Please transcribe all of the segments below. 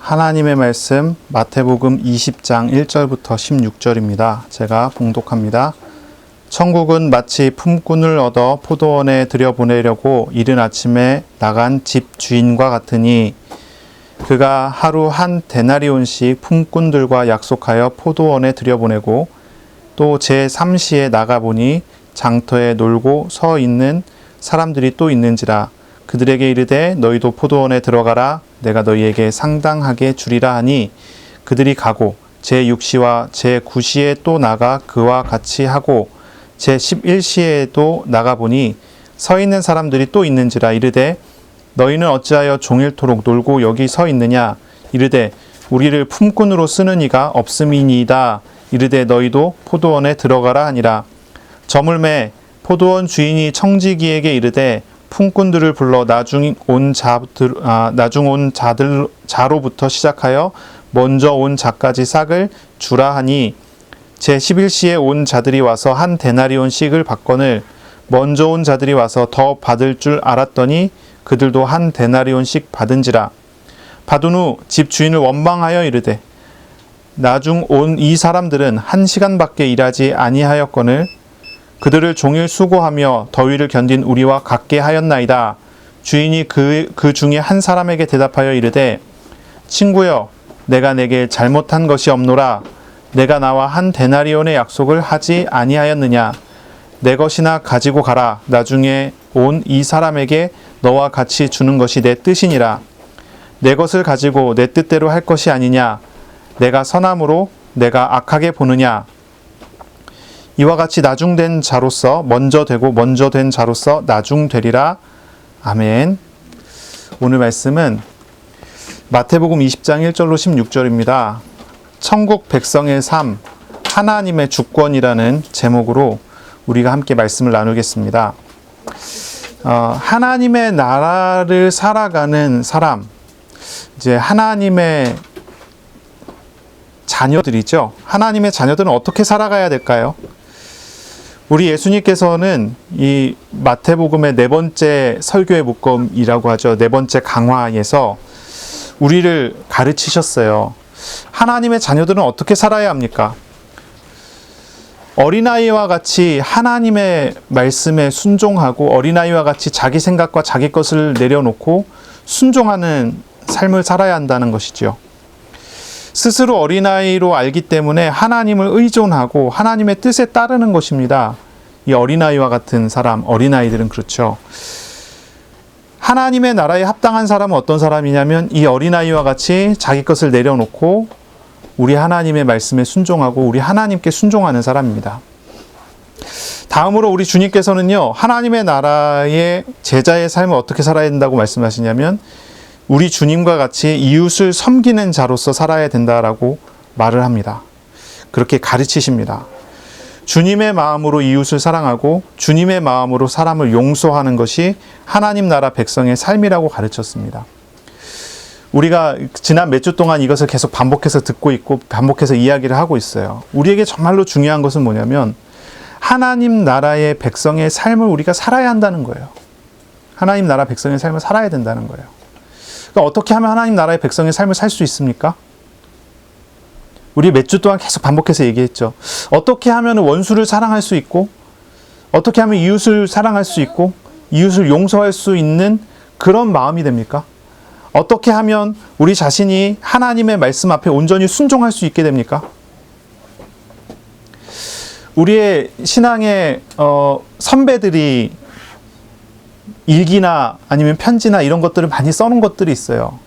하나님의 말씀 마태복음 20장 1절부터 16절입니다. 제가 봉독합니다. 천국은 마치 품꾼을 얻어 포도원에 들여보내려고 이른 아침에 나간 집 주인과 같으니 그가 하루 한 데나리온씩 품꾼들과 약속하여 포도원에 들여보내고 또 제3시에 나가보니 장터에 놀고 서 있는 사람들이 또 있는지라. 그들에게 이르되 너희도 포도원에 들어가라. 내가 너희에게 상당하게 주리라 하니 그들이 가고 제6시와 제9시에 또 나가 그와 같이 하고 제11시에도 나가보니 서 있는 사람들이 또 있는지라. 이르되 너희는 어찌하여 종일토록 놀고 여기 서 있느냐. 이르되 우리를 품꾼으로 쓰는 이가 없음이니이다. 이르되 너희도 포도원에 들어가라 하니라. 저물매 포도원 주인이 청지기에게 이르되 품꾼들을 불러 나중 온 자로부터 시작하여 먼저 온 자까지 싹을 주라 하니 제11시에 온 자들이 와서 한 데나리온씩을 받거늘 먼저 온 자들이 와서 더 받을 줄 알았더니 그들도 한 데나리온씩 받은지라. 받은 후 집 주인을 원망하여 이르되 나중 온 이 사람들은 1시간밖에 일하지 아니하였거늘 그들을 종일 수고하며 더위를 견딘 우리와 같게 하였나이다. 주인이 그 중에 한 사람에게 대답하여 이르되 친구여 내가 내게 잘못한 것이 없노라. 내가 나와 한 데나리온의 약속을 하지 아니하였느냐. 내 것이나 가지고 가라. 나중에 온 이 사람에게 너와 같이 주는 것이 내 뜻이니라. 내 것을 가지고 내 뜻대로 할 것이 아니냐. 내가 선함으로 내가 악하게 보느냐. 이와 같이 나중된 자로서 먼저 되고 먼저 된 자로서 나중되리라. 아멘. 오늘 말씀은 마태복음 20장 1절로 16절입니다. 천국 백성의 삶, 하나님의 주권이라는 제목으로 우리가 함께 말씀을 나누겠습니다. 하나님의 나라를 살아가는 사람, 이제 하나님의 자녀들이죠. 하나님의 자녀들은 어떻게 살아가야 될까요? 우리 예수님께서는 이 마태복음의 네 번째 설교의 묶음이라고 하죠. 네 번째 강화에서 우리를 가르치셨어요. 하나님의 자녀들은 어떻게 살아야 합니까? 어린아이와 같이 하나님의 말씀에 순종하고 어린아이와 같이 자기 생각과 자기 것을 내려놓고 순종하는 삶을 살아야 한다는 것이죠. 스스로 어린아이로 알기 때문에 하나님을 의존하고 하나님의 뜻에 따르는 것입니다. 이 어린아이와 같은 사람, 어린아이들은 그렇죠. 하나님의 나라에 합당한 사람은 어떤 사람이냐면 이 어린아이와 같이 자기 것을 내려놓고 우리 하나님의 말씀에 순종하고 우리 하나님께 순종하는 사람입니다. 다음으로 우리 주님께서는요, 하나님의 나라의 제자의 삶을 어떻게 살아야 된다고 말씀하시냐면 우리 주님과 같이 이웃을 섬기는 자로서 살아야 된다라고 말을 합니다. 그렇게 가르치십니다. 주님의 마음으로 이웃을 사랑하고 주님의 마음으로 사람을 용서하는 것이 하나님 나라 백성의 삶이라고 가르쳤습니다. 우리가 지난 몇 주 동안 이것을 계속 반복해서 듣고 있고 반복해서 이야기를 하고 있어요. 우리에게 정말로 중요한 것은 뭐냐면 하나님 나라의 백성의 삶을 우리가 살아야 한다는 거예요. 하나님 나라 백성의 삶을 살아야 된다는 거예요. 그러니까 어떻게 하면 하나님 나라의 백성의 삶을 살 수 있습니까? 우리 몇 주 동안 계속 반복해서 얘기했죠. 어떻게 하면 원수를 사랑할 수 있고 어떻게 하면 이웃을 사랑할 수 있고 이웃을 용서할 수 있는 그런 마음이 됩니까? 어떻게 하면 우리 자신이 하나님의 말씀 앞에 온전히 순종할 수 있게 됩니까? 우리의 신앙의 선배들이 일기나 아니면 편지나 이런 것들을 많이 써놓은 것들이 있어요.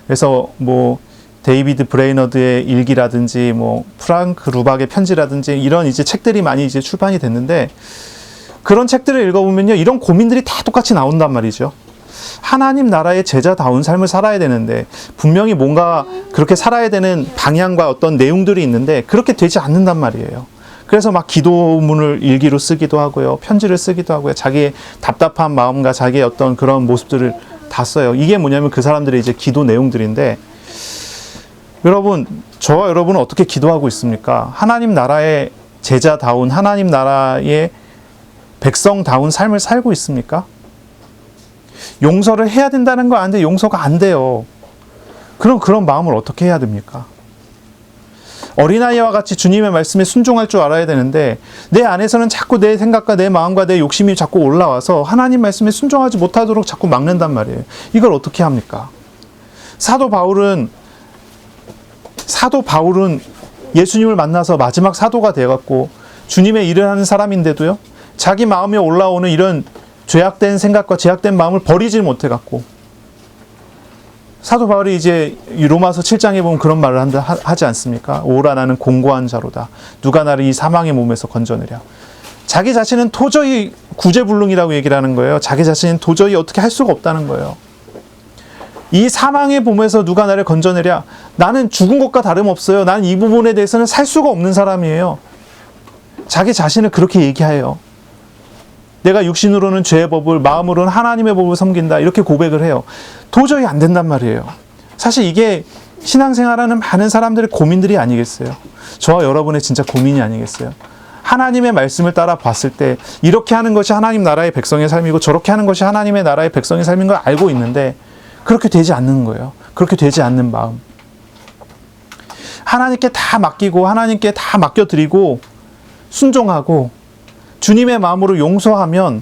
그래서 뭐 데이비드 브레이너드의 일기라든지 뭐 프랑크 루박의 편지라든지 이런 이제 책들이 많이 이제 출판이 됐는데 그런 책들을 읽어보면요, 이런 고민들이 다 똑같이 나온단 말이죠. 하나님 나라의 제자다운 삶을 살아야 되는데 분명히 뭔가 그렇게 살아야 되는 방향과 어떤 내용들이 있는데 그렇게 되지 않는단 말이에요. 그래서 막 기도문을 일기로 쓰기도 하고요, 편지를 쓰기도 하고요, 자기의 답답한 마음과 자기의 어떤 그런 모습들을 다 써요. 이게 뭐냐면 그 사람들의 이제 기도 내용들인데, 여러분, 저와 여러분은 어떻게 기도하고 있습니까? 하나님 나라의 제자다운, 하나님 나라의 백성다운 삶을 살고 있습니까? 용서를 해야 된다는 거 아는데 용서가 안 돼요. 그럼 그런 마음을 어떻게 해야 됩니까? 어린아이와 같이 주님의 말씀에 순종할 줄 알아야 되는데 내 안에서는 자꾸 내 생각과 내 마음과 내 욕심이 자꾸 올라와서 하나님 말씀에 순종하지 못하도록 자꾸 막는단 말이에요. 이걸 어떻게 합니까? 사도 바울은 예수님을 만나서 마지막 사도가 되어갖고 주님의 일을 하는 사람인데도요, 자기 마음에 올라오는 이런 죄악된 생각과 죄악된 마음을 버리지 못해갖고, 사도 바울이 이제 로마서 7장에 보면 그런 말을 하지 않습니까? 오라 나는 공고한 자로다. 누가 나를 이 사망의 몸에서 건져내랴. 자기 자신은 도저히 구제불능이라고 얘기를 하는 거예요. 자기 자신은 도저히 어떻게 할 수가 없다는 거예요. 이 사망의 몸에서 누가 나를 건져내랴. 나는 죽은 것과 다름없어요. 나는 이 부분에 대해서는 살 수가 없는 사람이에요. 자기 자신을 그렇게 얘기해요. 내가 육신으로는 죄의 법을, 마음으로는 하나님의 법을 섬긴다. 이렇게 고백을 해요. 도저히 안 된단 말이에요. 사실 이게 신앙생활하는 많은 사람들의 고민들이 아니겠어요. 저와 여러분의 진짜 고민이 아니겠어요. 하나님의 말씀을 따라 봤을 때 이렇게 하는 것이 하나님 나라의 백성의 삶이고 저렇게 하는 것이 하나님의 나라의 백성의 삶인 걸 알고 있는데 그렇게 되지 않는 거예요. 그렇게 되지 않는 마음. 하나님께 다 맡기고 하나님께 다 맡겨드리고 순종하고 주님의 마음으로 용서하면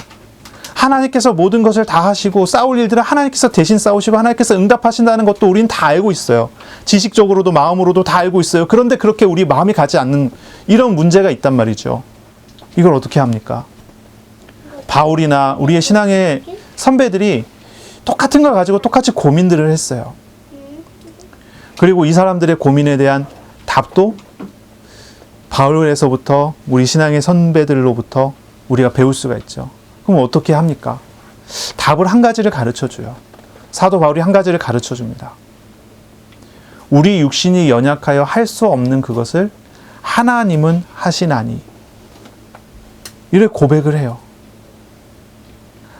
하나님께서 모든 것을 다 하시고 싸울 일들은 하나님께서 대신 싸우시고 하나님께서 응답하신다는 것도 우린 다 알고 있어요. 지식적으로도 마음으로도 다 알고 있어요. 그런데 그렇게 우리 마음이 가지 않는 이런 문제가 있단 말이죠. 이걸 어떻게 합니까? 바울이나 우리의 신앙의 선배들이 똑같은 걸 가지고 똑같이 고민들을 했어요. 그리고 이 사람들의 고민에 대한 답도 바울에서부터 우리 신앙의 선배들로부터 우리가 배울 수가 있죠. 그럼 어떻게 합니까? 답을 한 가지를 가르쳐줘요. 사도 바울이 한 가지를 가르쳐줍니다. 우리 육신이 연약하여 할 수 없는 그것을 하나님은 하시나니. 이렇게 고백을 해요.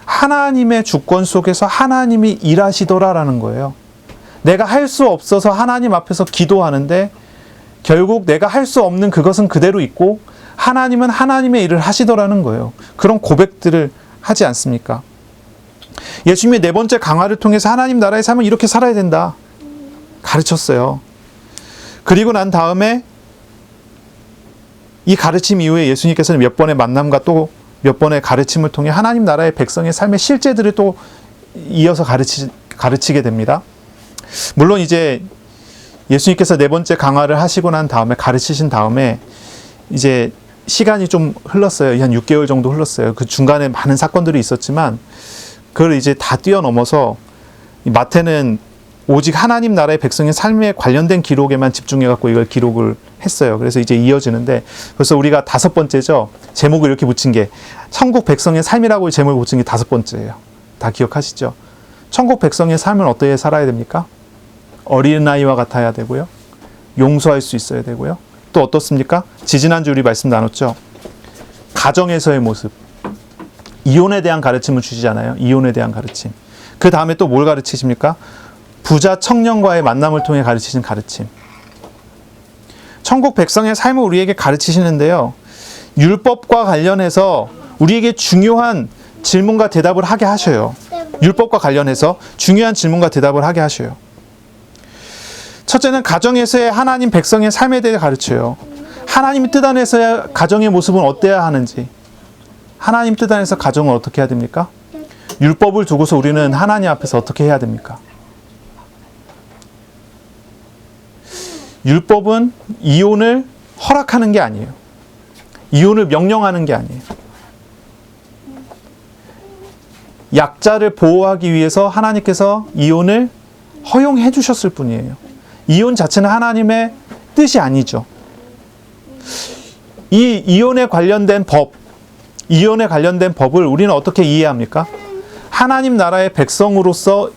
하나님의 주권 속에서 하나님이 일하시더라라는 거예요. 내가 할 수 없어서 하나님 앞에서 기도하는데 결국 내가 할 수 없는 그것은 그대로 있고 하나님은 하나님의 일을 하시더라는 거예요. 그런 고백들을 하지 않습니까? 예수님의 네 번째 강화를 통해서 하나님 나라의 삶은 이렇게 살아야 된다 가르쳤어요. 그리고 난 다음에 이 가르침 이후에 예수님께서는 몇 번의 만남과 또 몇 번의 가르침을 통해 하나님 나라의 백성의 삶의 실제들을 또 이어서 가르치게 됩니다. 물론 이제 예수님께서 네 번째 강화를 하시고 난 다음에 가르치신 다음에 이제 시간이 좀 흘렀어요. 한 6개월 정도 흘렀어요. 그 중간에 많은 사건들이 있었지만 그걸 이제 다 뛰어넘어서 마태는 오직 하나님 나라의 백성의 삶에 관련된 기록에만 집중해갖고 이걸 기록을 했어요. 그래서 이제 이어지는데 벌써 우리가 5번째죠. 제목을 이렇게 붙인 게 천국 백성의 삶이라고 제목을 붙인 게 5번째예요. 다 기억하시죠? 천국 백성의 삶은 어떻게 살아야 됩니까? 어린아이와 같아야 되고요. 용서할 수 있어야 되고요. 또 어떻습니까? 지지난주 우리 말씀 나눴죠. 가정에서의 모습. 이혼에 대한 가르침을 주시잖아요. 이혼에 대한 가르침. 그 다음에 또 뭘 가르치십니까? 부자 청년과의 만남을 통해 가르치신 가르침. 천국 백성의 삶을 우리에게 가르치시는데요. 율법과 관련해서 우리에게 중요한 질문과 대답을 하게 하셔요. 율법과 관련해서 중요한 질문과 대답을 하게 하셔요. 첫째는 가정에서의 하나님 백성의 삶에 대해 가르쳐요. 하나님 뜻 안에서의 가정의 모습은 어때야 하는지. 하나님 뜻 안에서 가정은 어떻게 해야 됩니까? 율법을 두고서 우리는 하나님 앞에서 어떻게 해야 됩니까? 율법은 이혼을 허락하는 게 아니에요. 이혼을 명령하는 게 아니에요. 약자를 보호하기 위해서 하나님께서 이혼을 허용해 주셨을 뿐이에요. 이혼 자체는 하나님의 뜻이 아니죠. 이 이혼에 관련된 법을 우리는 어떻게 이해합니까? 하나님 나라의 백성으로서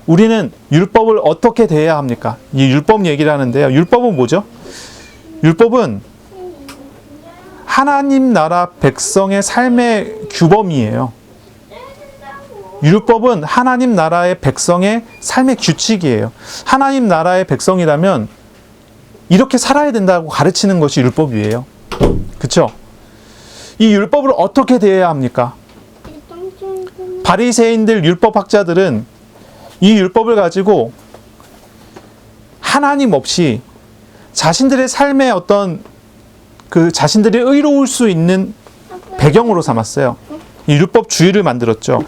우리는 율법을 어떻게 대해야 합니까? 이 율법 얘기를 하는데요. 율법은 뭐죠? 율법은 하나님 나라 백성의 삶의 규범이에요. 율법은 하나님 나라의 백성의 삶의 규칙이에요. 하나님 나라의 백성이라면 이렇게 살아야 된다고 가르치는 것이 율법이에요. 그렇죠? 이 율법을 어떻게 대해야 합니까? 바리새인들 율법학자들은 이 율법을 가지고 하나님 없이 자신들의 삶의 어떤 그 자신들이 의로울 수 있는 배경으로 삼았어요. 이 율법주의를 만들었죠.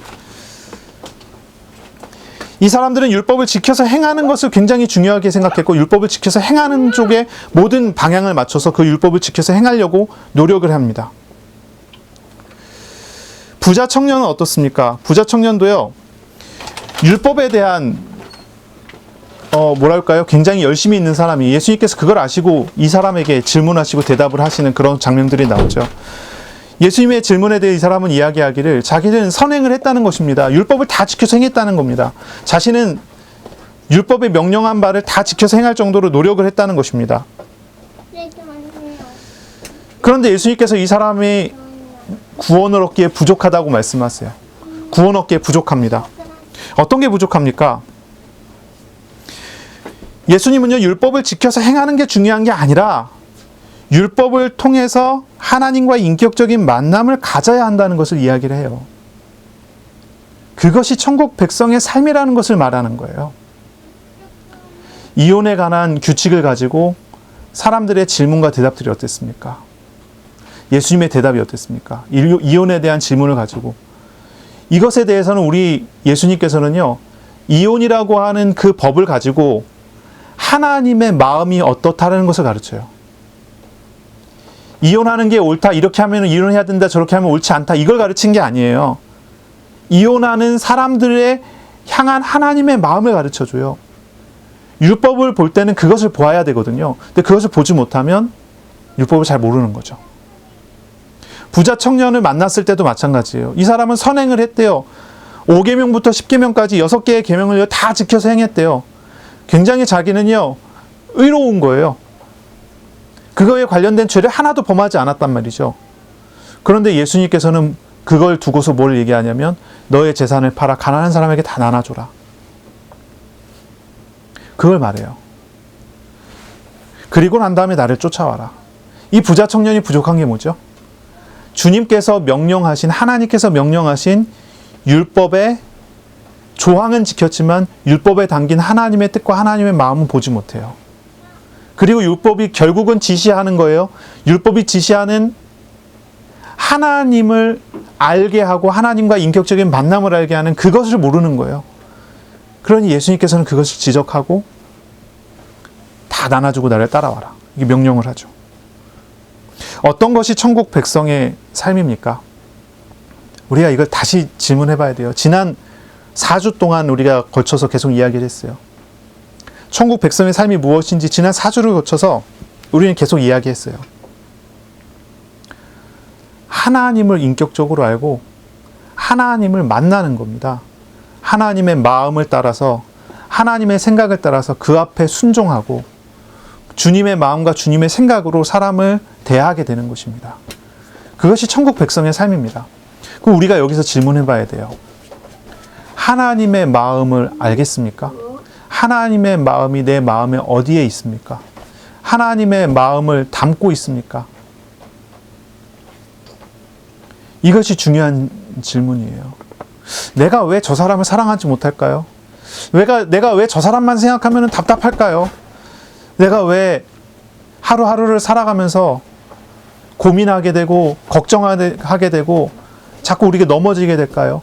이 사람들은 율법을 지켜서 행하는 것을 굉장히 중요하게 생각했고, 율법을 지켜서 행하는 쪽에 모든 방향을 맞춰서 그 율법을 지켜서 행하려고 노력을 합니다. 부자 청년은 어떻습니까? 부자 청년도요, 율법에 대한 뭐랄까요? 굉장히 열심히 있는 사람이, 예수님께서 그걸 아시고 이 사람에게 질문하시고 대답을 하시는 그런 장면들이 나오죠. 예수님의 질문에 대해 이 사람은 이야기하기를 자기는 선행을 했다는 것입니다. 율법을 다 지켜서 행했다는 겁니다. 자신은 율법에 명령한 바를 다 지켜서 행할 정도로 노력을 했다는 것입니다. 그런데 예수님께서 이 사람이 구원을 얻기에 부족하다고 말씀하세요. 구원 얻기에 부족합니다. 어떤 게 부족합니까? 예수님은요, 율법을 지켜서 행하는 게 중요한 게 아니라 율법을 통해서 하나님과의 인격적인 만남을 가져야 한다는 것을 이야기를 해요. 그것이 천국 백성의 삶이라는 것을 말하는 거예요. 이혼에 관한 규칙을 가지고 사람들의 질문과 대답들이 어땠습니까? 예수님의 대답이 어땠습니까? 이혼에 대한 질문을 가지고 이것에 대해서는 우리 예수님께서는요, 이혼이라고 하는 그 법을 가지고 하나님의 마음이 어떻다라는 것을 가르쳐요. 이혼하는 게 옳다, 이렇게 하면 이혼해야 된다, 저렇게 하면 옳지 않다, 이걸 가르친 게 아니에요. 이혼하는 사람들의 향한 하나님의 마음을 가르쳐줘요. 율법을 볼 때는 그것을 보아야 되거든요. 근데 그것을 보지 못하면 율법을 잘 모르는 거죠. 부자 청년을 만났을 때도 마찬가지예요. 이 사람은 선행을 했대요. 5계명부터 10계명까지 6개의 계명을 다 지켜서 행했대요. 굉장히 자기는요, 의로운 거예요. 그거에 관련된 죄를 하나도 범하지 않았단 말이죠. 그런데 예수님께서는 그걸 두고서 뭘 얘기하냐면, 너의 재산을 팔아 가난한 사람에게 다 나눠줘라. 그걸 말해요. 그리고 난 다음에 나를 쫓아와라. 이 부자 청년이 부족한 게 뭐죠? 주님께서 명령하신, 하나님께서 명령하신 율법의 조항은 지켰지만 율법에 담긴 하나님의 뜻과 하나님의 마음은 보지 못해요. 그리고 율법이 결국은 지시하는 거예요. 율법이 지시하는 하나님을 알게 하고 하나님과 인격적인 만남을 알게 하는 그것을 모르는 거예요. 그러니 예수님께서는 그것을 지적하고 다 나눠주고 나를 따라와라. 이게 명령을 하죠. 어떤 것이 천국 백성의 삶입니까? 우리가 이걸 다시 질문해 봐야 돼요. 지난 4주 동안 우리가 거쳐서 계속 이야기를 했어요. 천국 백성의 삶이 무엇인지 지난 4주를 거쳐서 우리는 계속 이야기했어요. 하나님을 인격적으로 알고 하나님을 만나는 겁니다. 하나님의 마음을 따라서, 하나님의 생각을 따라서 그 앞에 순종하고 주님의 마음과 주님의 생각으로 사람을 대하게 되는 것입니다. 그것이 천국 백성의 삶입니다. 그럼 우리가 여기서 질문해 봐야 돼요. 하나님의 마음을 알겠습니까? 하나님의 마음이 내 마음에 어디에 있습니까? 하나님의 마음을 담고 있습니까? 이것이 중요한 질문이에요. 내가 왜 저 사람을 사랑하지 못할까요? 내가 왜 저 사람만 생각하면 답답할까요? 내가 왜 하루하루를 살아가면서 고민하게 되고 걱정하게 되고 자꾸 우리가 넘어지게 될까요?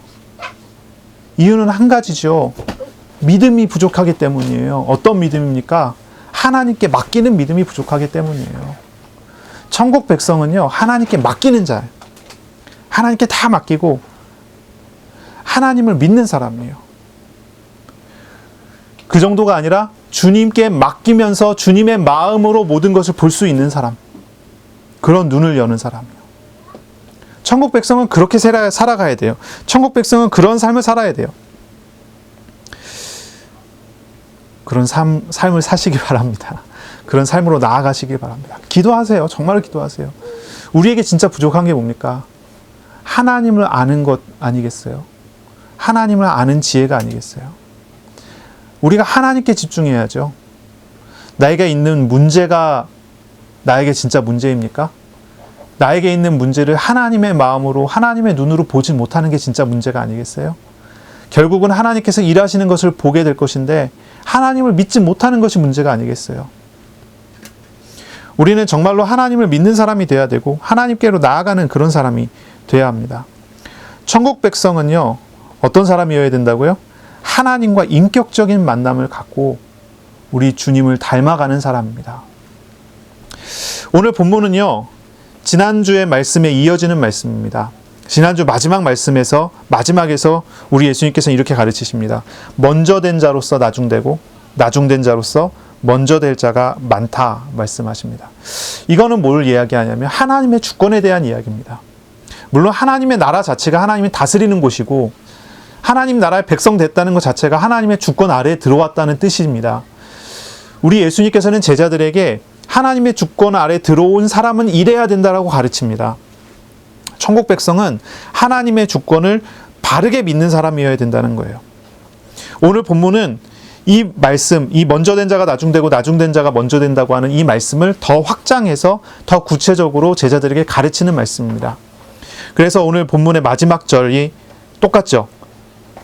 이유는 한 가지죠. 믿음이 부족하기 때문이에요. 어떤 믿음입니까? 하나님께 맡기는 믿음이 부족하기 때문이에요. 천국 백성은요, 하나님께 맡기는 자예요. 하나님께 다 맡기고 하나님을 믿는 사람이에요. 그 정도가 아니라 주님께 맡기면서 주님의 마음으로 모든 것을 볼 수 있는 사람, 그런 눈을 여는 사람이에요. 천국 백성은 그렇게 살아가야 돼요. 천국 백성은 그런 삶을 살아야 돼요. 그런 삶을 사시기 바랍니다. 그런 삶으로 나아가시길 바랍니다. 기도하세요. 정말로 기도하세요. 우리에게 진짜 부족한 게 뭡니까? 하나님을 아는 것 아니겠어요? 하나님을 아는 지혜가 아니겠어요? 우리가 하나님께 집중해야죠. 나에게 있는 문제가 나에게 진짜 문제입니까? 나에게 있는 문제를 하나님의 마음으로, 하나님의 눈으로 보지 못하는 게 진짜 문제가 아니겠어요? 결국은 하나님께서 일하시는 것을 보게 될 것인데 하나님을 믿지 못하는 것이 문제가 아니겠어요? 우리는 정말로 하나님을 믿는 사람이 되어야 되고 하나님께로 나아가는 그런 사람이 되어야 합니다. 천국 백성은요, 어떤 사람이어야 된다고요? 하나님과 인격적인 만남을 갖고 우리 주님을 닮아가는 사람입니다. 오늘 본문은요, 지난주의 말씀에 이어지는 말씀입니다. 지난주 마지막 말씀에서 마지막에서 우리 예수님께서는 이렇게 가르치십니다. 먼저 된 자로서 나중되고 나중된 자로서 먼저 될 자가 많다 말씀하십니다. 이거는 뭘 이야기하냐면 하나님의 주권에 대한 이야기입니다. 물론 하나님의 나라 자체가 하나님이 다스리는 곳이고 하나님 나라의 백성 됐다는 것 자체가 하나님의 주권 아래에 들어왔다는 뜻입니다. 우리 예수님께서는 제자들에게 하나님의 주권 아래 들어온 사람은 이래야 된다라고 가르칩니다. 천국 백성은 하나님의 주권을 바르게 믿는 사람이어야 된다는 거예요. 오늘 본문은 이 말씀, 이 먼저 된 자가 나중되고 나중된 자가 먼저 된다고 하는 이 말씀을 더 확장해서 더 구체적으로 제자들에게 가르치는 말씀입니다. 그래서 오늘 본문의 마지막 절이 똑같죠.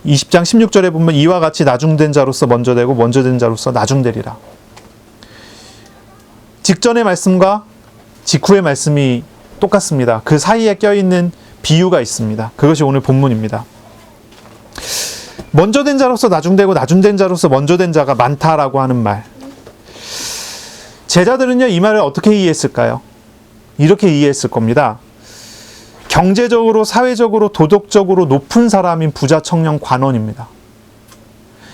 20장 16절에 보면 이와 같이 나중된 자로서 먼저 되고 먼저 된 자로서 나중되리라. 직전의 말씀과 직후의 말씀이 똑같습니다. 그 사이에 껴있는 비유가 있습니다. 그것이 오늘 본문입니다. 먼저 된 자로서 나중되고 나중된 자로서 먼저 된 자가 많다라고 하는 말. 제자들은요, 이 말을 어떻게 이해했을까요? 이렇게 이해했을 겁니다. 경제적으로, 사회적으로, 도덕적으로 높은 사람인 부자 청년 관원입니다.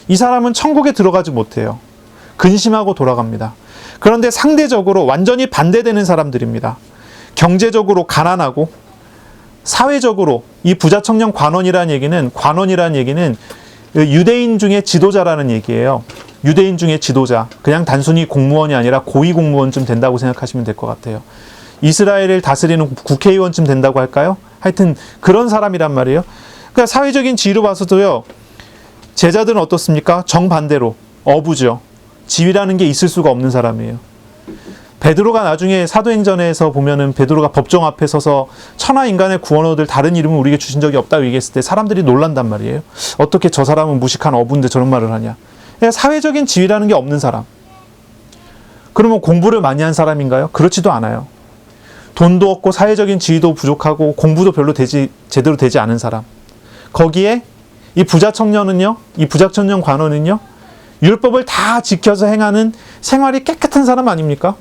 이 사람은 천국에 들어가지 못해요. 근심하고 돌아갑니다. 그런데 상대적으로 완전히 반대되는 사람들입니다. 경제적으로 가난하고 사회적으로 이 부자 청년 관원이라는 얘기는 유대인 중에 지도자라는 얘기예요. 유대인 중에 지도자. 그냥 단순히 공무원이 아니라 고위 공무원쯤 된다고 생각하시면 될 것 같아요. 이스라엘을 다스리는 국회의원쯤 된다고 할까요? 하여튼 그런 사람이란 말이에요. 그러니까 사회적인 지위로 봐서도요, 제자들은 어떻습니까? 정반대로 어부죠. 지위라는 게 있을 수가 없는 사람이에요. 베드로가 나중에 사도행전에서 보면은 베드로가 법정 앞에 서서 천하 인간의 구원 얻을 다른 이름을 우리에게 주신 적이 없다고 얘기했을 때 사람들이 놀란단 말이에요. 어떻게 저 사람은 무식한 어부인데 저런 말을 하냐. 그냥 사회적인 지위라는 게 없는 사람. 그러면 공부를 많이 한 사람인가요? 그렇지도 않아요. 돈도 없고 사회적인 지위도 부족하고 공부도 별로 제대로 되지 않은 사람. 거기에 이 부자 청년 관원은요, 율법을 다 지켜서 행하는 생활이 깨끗한 사람 아닙니까?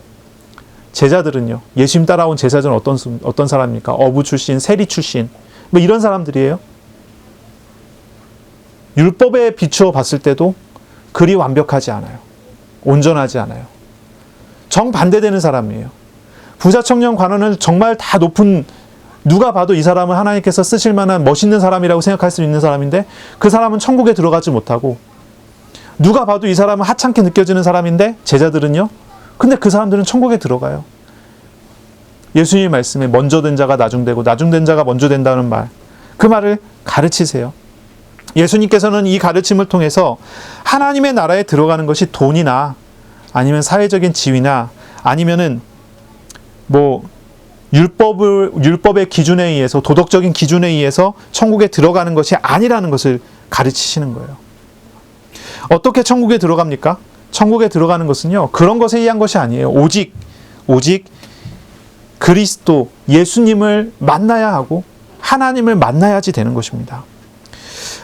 제자들은요, 예수님 따라온 제자들은 어떤 사람입니까? 어부 출신, 세리 출신, 뭐 이런 사람들이에요. 율법에 비추어 봤을 때도 그리 완벽하지 않아요. 온전하지 않아요. 정반대되는 사람이에요. 부자 청년 관원은 정말 다 높은, 누가 봐도 이 사람은 하나님께서 쓰실 만한 멋있는 사람이라고 생각할 수 있는 사람인데 그 사람은 천국에 들어가지 못하고, 누가 봐도 이 사람은 하찮게 느껴지는 사람인데 제자들은요, 근데 그 사람들은 천국에 들어가요. 예수님의 말씀에 먼저 된 자가 나중되고 나중된 자가 먼저 된다는 말, 그 말을 가르치세요. 예수님께서는 이 가르침을 통해서 하나님의 나라에 들어가는 것이 돈이나 아니면 사회적인 지위나 아니면은 율법의 기준에 의해서, 도덕적인 기준에 의해서 천국에 들어가는 것이 아니라는 것을 가르치시는 거예요. 어떻게 천국에 들어갑니까? 천국에 들어가는 것은요, 그런 것에 의한 것이 아니에요. 오직 그리스도, 예수님을 만나야 하고 하나님을 만나야지 되는 것입니다.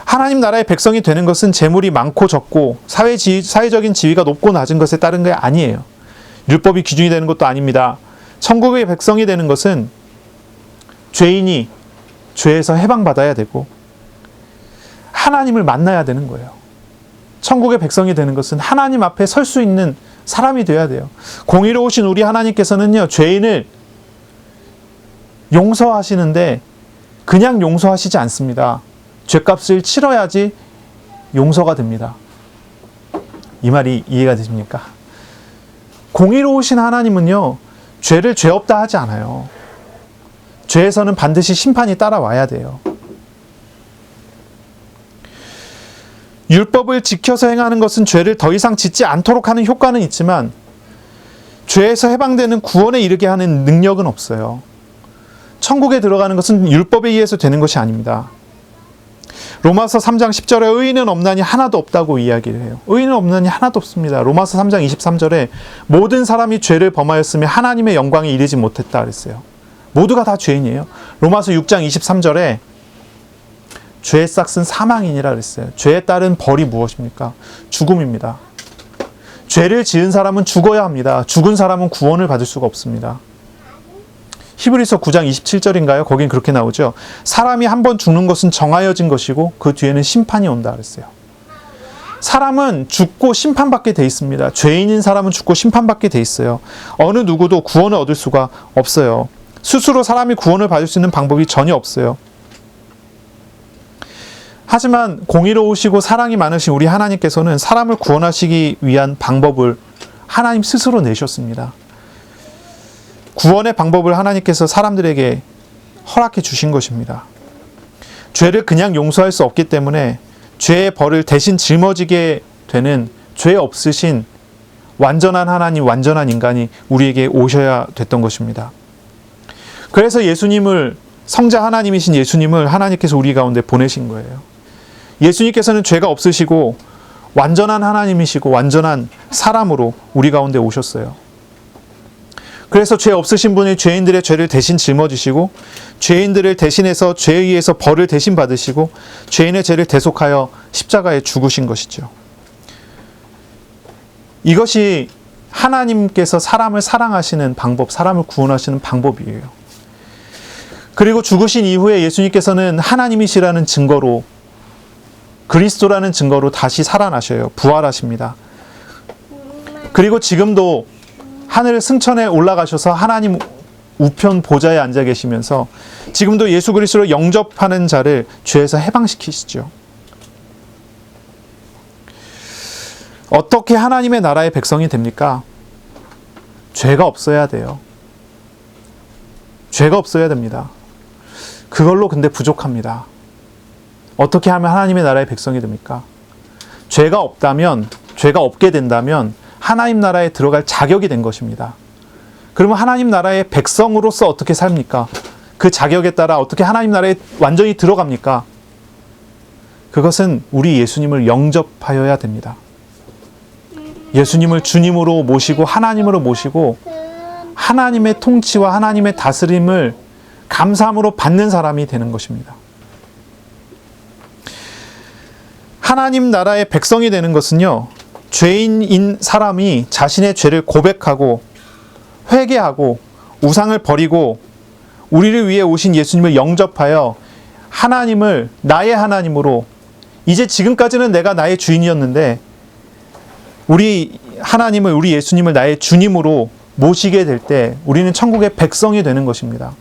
하나님 나라의 백성이 되는 것은 재물이 많고 적고 사회적인 지위가 높고 낮은 것에 따른 게 아니에요. 율법이 기준이 되는 것도 아닙니다. 천국의 백성이 되는 것은 죄인이 죄에서 해방받아야 되고 하나님을 만나야 되는 거예요. 천국의 백성이 되는 것은 하나님 앞에 설 수 있는 사람이 되어야 돼요. 공의로우신 우리 하나님께서는요, 죄인을 용서하시는데 그냥 용서하시지 않습니다. 죄값을 치러야지 용서가 됩니다. 이 말이 이해가 되십니까? 공의로우신 하나님은요, 죄를 죄 없다 하지 않아요. 죄에서는 반드시 심판이 따라와야 돼요. 율법을 지켜서 행하는 것은 죄를 더 이상 짓지 않도록 하는 효과는 있지만 죄에서 해방되는 구원에 이르게 하는 능력은 없어요. 천국에 들어가는 것은 율법에 의해서 되는 것이 아닙니다. 로마서 3장 10절에 의인은 없나니 하나도 없다고 이야기를 해요. 의인은 없나니 하나도 없습니다. 로마서 3장 23절에 모든 사람이 죄를 범하였으며 하나님의 영광에 이르지 못했다 그랬어요. 모두가 다 죄인이에요. 로마서 6장 23절에 죄의 싹은 사망이니라 그랬어요. 죄에 따른 벌이 무엇입니까? 죽음입니다. 죄를 지은 사람은 죽어야 합니다. 죽은 사람은 구원을 받을 수가 없습니다. 히브리서 9장 27절인가요? 거긴 그렇게 나오죠. 사람이 한 번 죽는 것은 정하여진 것이고 그 뒤에는 심판이 온다 그랬어요. 사람은 죽고 심판받게 돼 있습니다. 죄인인 사람은 죽고 심판받게 돼 있어요. 어느 누구도 구원을 얻을 수가 없어요. 스스로 사람이 구원을 받을 수 있는 방법이 전혀 없어요. 하지만 공의로우시고 사랑이 많으신 우리 하나님께서는 사람을 구원하시기 위한 방법을 하나님 스스로 내셨습니다. 구원의 방법을 하나님께서 사람들에게 허락해 주신 것입니다. 죄를 그냥 용서할 수 없기 때문에 죄의 벌을 대신 짊어지게 되는 죄 없으신 완전한 하나님, 완전한 인간이 우리에게 오셔야 됐던 것입니다. 그래서 예수님을, 성자 하나님이신 예수님을 하나님께서 우리 가운데 보내신 거예요. 예수님께서는 죄가 없으시고 완전한 하나님이시고 완전한 사람으로 우리 가운데 오셨어요. 그래서 죄 없으신 분이 죄인들의 죄를 대신 짊어지시고 죄인들을 대신해서 죄에 의해서 벌을 대신 받으시고 죄인의 죄를 대속하여 십자가에 죽으신 것이죠. 이것이 하나님께서 사람을 사랑하시는 방법, 사람을 구원하시는 방법이에요. 그리고 죽으신 이후에 예수님께서는 하나님이시라는 증거로, 그리스도라는 증거로 다시 살아나셔요. 부활하십니다. 그리고 지금도 하늘 승천에 올라가셔서 하나님 우편 보좌에 앉아 계시면서 지금도 예수 그리스도를 영접하는 자를 죄에서 해방시키시죠. 어떻게 하나님의 나라의 백성이 됩니까? 죄가 없어야 돼요. 죄가 없어야 됩니다. 그걸로 근데 부족합니다. 어떻게 하면 하나님의 나라의 백성이 됩니까? 죄가 없다면, 죄가 없게 된다면 하나님 나라에 들어갈 자격이 된 것입니다. 그러면 하나님 나라의 백성으로서 어떻게 삽니까? 그 자격에 따라 어떻게 하나님 나라에 완전히 들어갑니까? 그것은 우리 예수님을 영접하여야 됩니다. 예수님을 주님으로 모시고 하나님으로 모시고 하나님의 통치와 하나님의 다스림을 감사함으로 받는 사람이 되는 것입니다. 하나님 나라의 백성이 되는 것은요, 죄인인 사람이 자신의 죄를 고백하고 회개하고 우상을 버리고 우리를 위해 오신 예수님을 영접하여 하나님을 나의 하나님으로, 이제 지금까지는 내가 나의 주인이었는데 우리 하나님을, 우리 예수님을 나의 주님으로 모시게 될 때 우리는 천국의 백성이 되는 것입니다.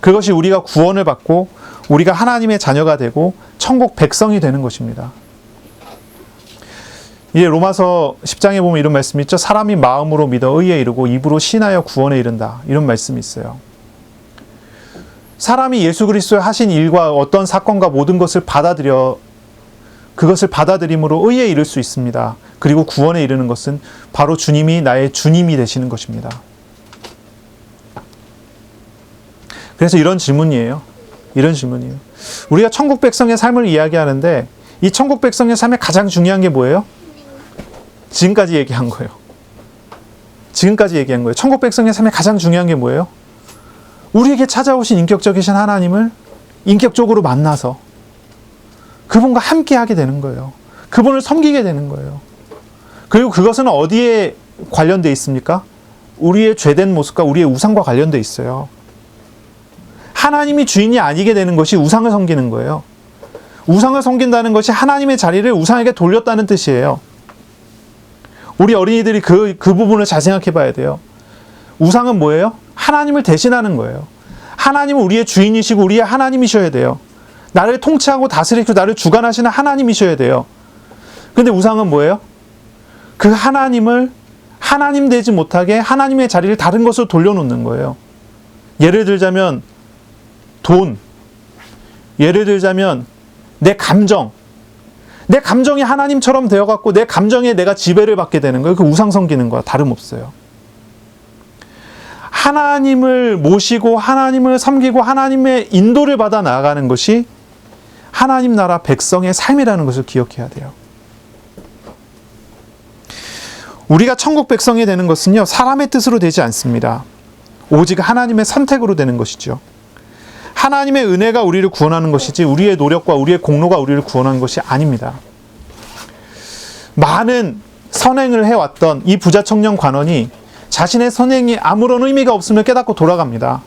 그것이 우리가 구원을 받고 우리가 하나님의 자녀가 되고 천국 백성이 되는 것입니다. 이제 로마서 10장에 보면 이런 말씀이 있죠. 사람이 마음으로 믿어 의에 이르고 입으로 신하여 구원에 이른다. 이런 말씀이 있어요. 사람이 예수 그리스도의 하신 일과 어떤 사건과 모든 것을 받아들여 그것을 받아들임으로 의에 이를 수 있습니다. 그리고 구원에 이르는 것은 바로 주님이 나의 주님이 되시는 것입니다. 그래서 이런 질문이에요. 우리가 천국 백성의 삶을 이야기하는데 이 천국 백성의 삶에 가장 중요한 게 뭐예요? 지금까지 얘기한 거예요. 천국 백성의 삶에 가장 중요한 게 뭐예요? 우리에게 찾아오신 인격적이신 하나님을 인격적으로 만나서 그분과 함께 하게 되는 거예요. 그분을 섬기게 되는 거예요. 그리고 그것은 어디에 관련되어 있습니까? 우리의 죄된 모습과 우리의 우상과 관련되어 있어요. 하나님이 주인이 아니게 되는 것이 우상을 섬기는 거예요. 우상을 섬긴다는 것이 하나님의 자리를 우상에게 돌렸다는 뜻이에요. 우리 어린이들이 그 부분을 잘 생각해 봐야 돼요. 우상은 뭐예요? 하나님을 대신하는 거예요. 하나님은 우리의 주인이시고 우리의 하나님이셔야 돼요. 나를 통치하고 다스리고 나를 주관하시는 하나님이셔야 돼요. 근데 우상은 뭐예요? 그 하나님을 하나님 되지 못하게 하나님의 자리를 다른 것으로 돌려놓는 거예요. 예를 들자면 돈, 예를 들자면 내 감정이 하나님처럼 되어갖고 내 감정에 내가 지배를 받게 되는 거예요. 그 우상 섬기는 거와 다름없어요. 하나님을 모시고 하나님을 섬기고 하나님의 인도를 받아 나아가는 것이 하나님 나라 백성의 삶이라는 것을 기억해야 돼요. 우리가 천국 백성이 되는 것은요, 사람의 뜻으로 되지 않습니다. 오직 하나님의 선택으로 되는 것이죠. 하나님의 은혜가 우리를 구원하는 것이지 우리의 노력과 우리의 공로가 우리를 구원하는 것이 아닙니다. 많은 선행을 해왔던 이 부자 청년 관원이 자신의 선행이 아무런 의미가 없음을 깨닫고 돌아갑니다.